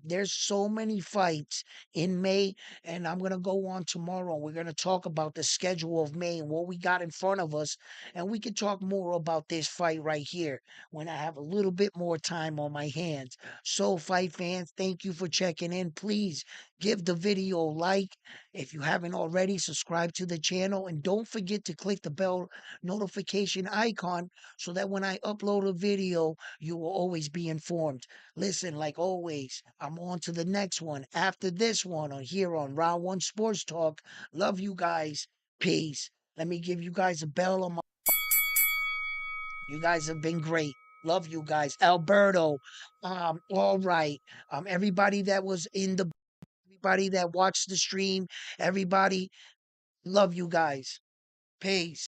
There's so many fights in May, and I'm going to go on tomorrow. We're going to talk about the schedule of May and what we got in front of us, and we can talk more about this fight right here when I have a little bit more time on my hands. So, fight fans, thank you for checking in. Please give the video a like. If you haven't already, subscribe to the channel, and don't forget to click the bell notification icon so that when I upload a video, you will always be informed. Listen, like always, I'm on to the next one after this one on here on Round One Sports Talk. Love you guys. Peace. Let me give you guys a bell on my. You guys have been great. Love you guys. Alberto. All right. Everybody that was everybody that watched the stream, everybody, love you guys. Peace.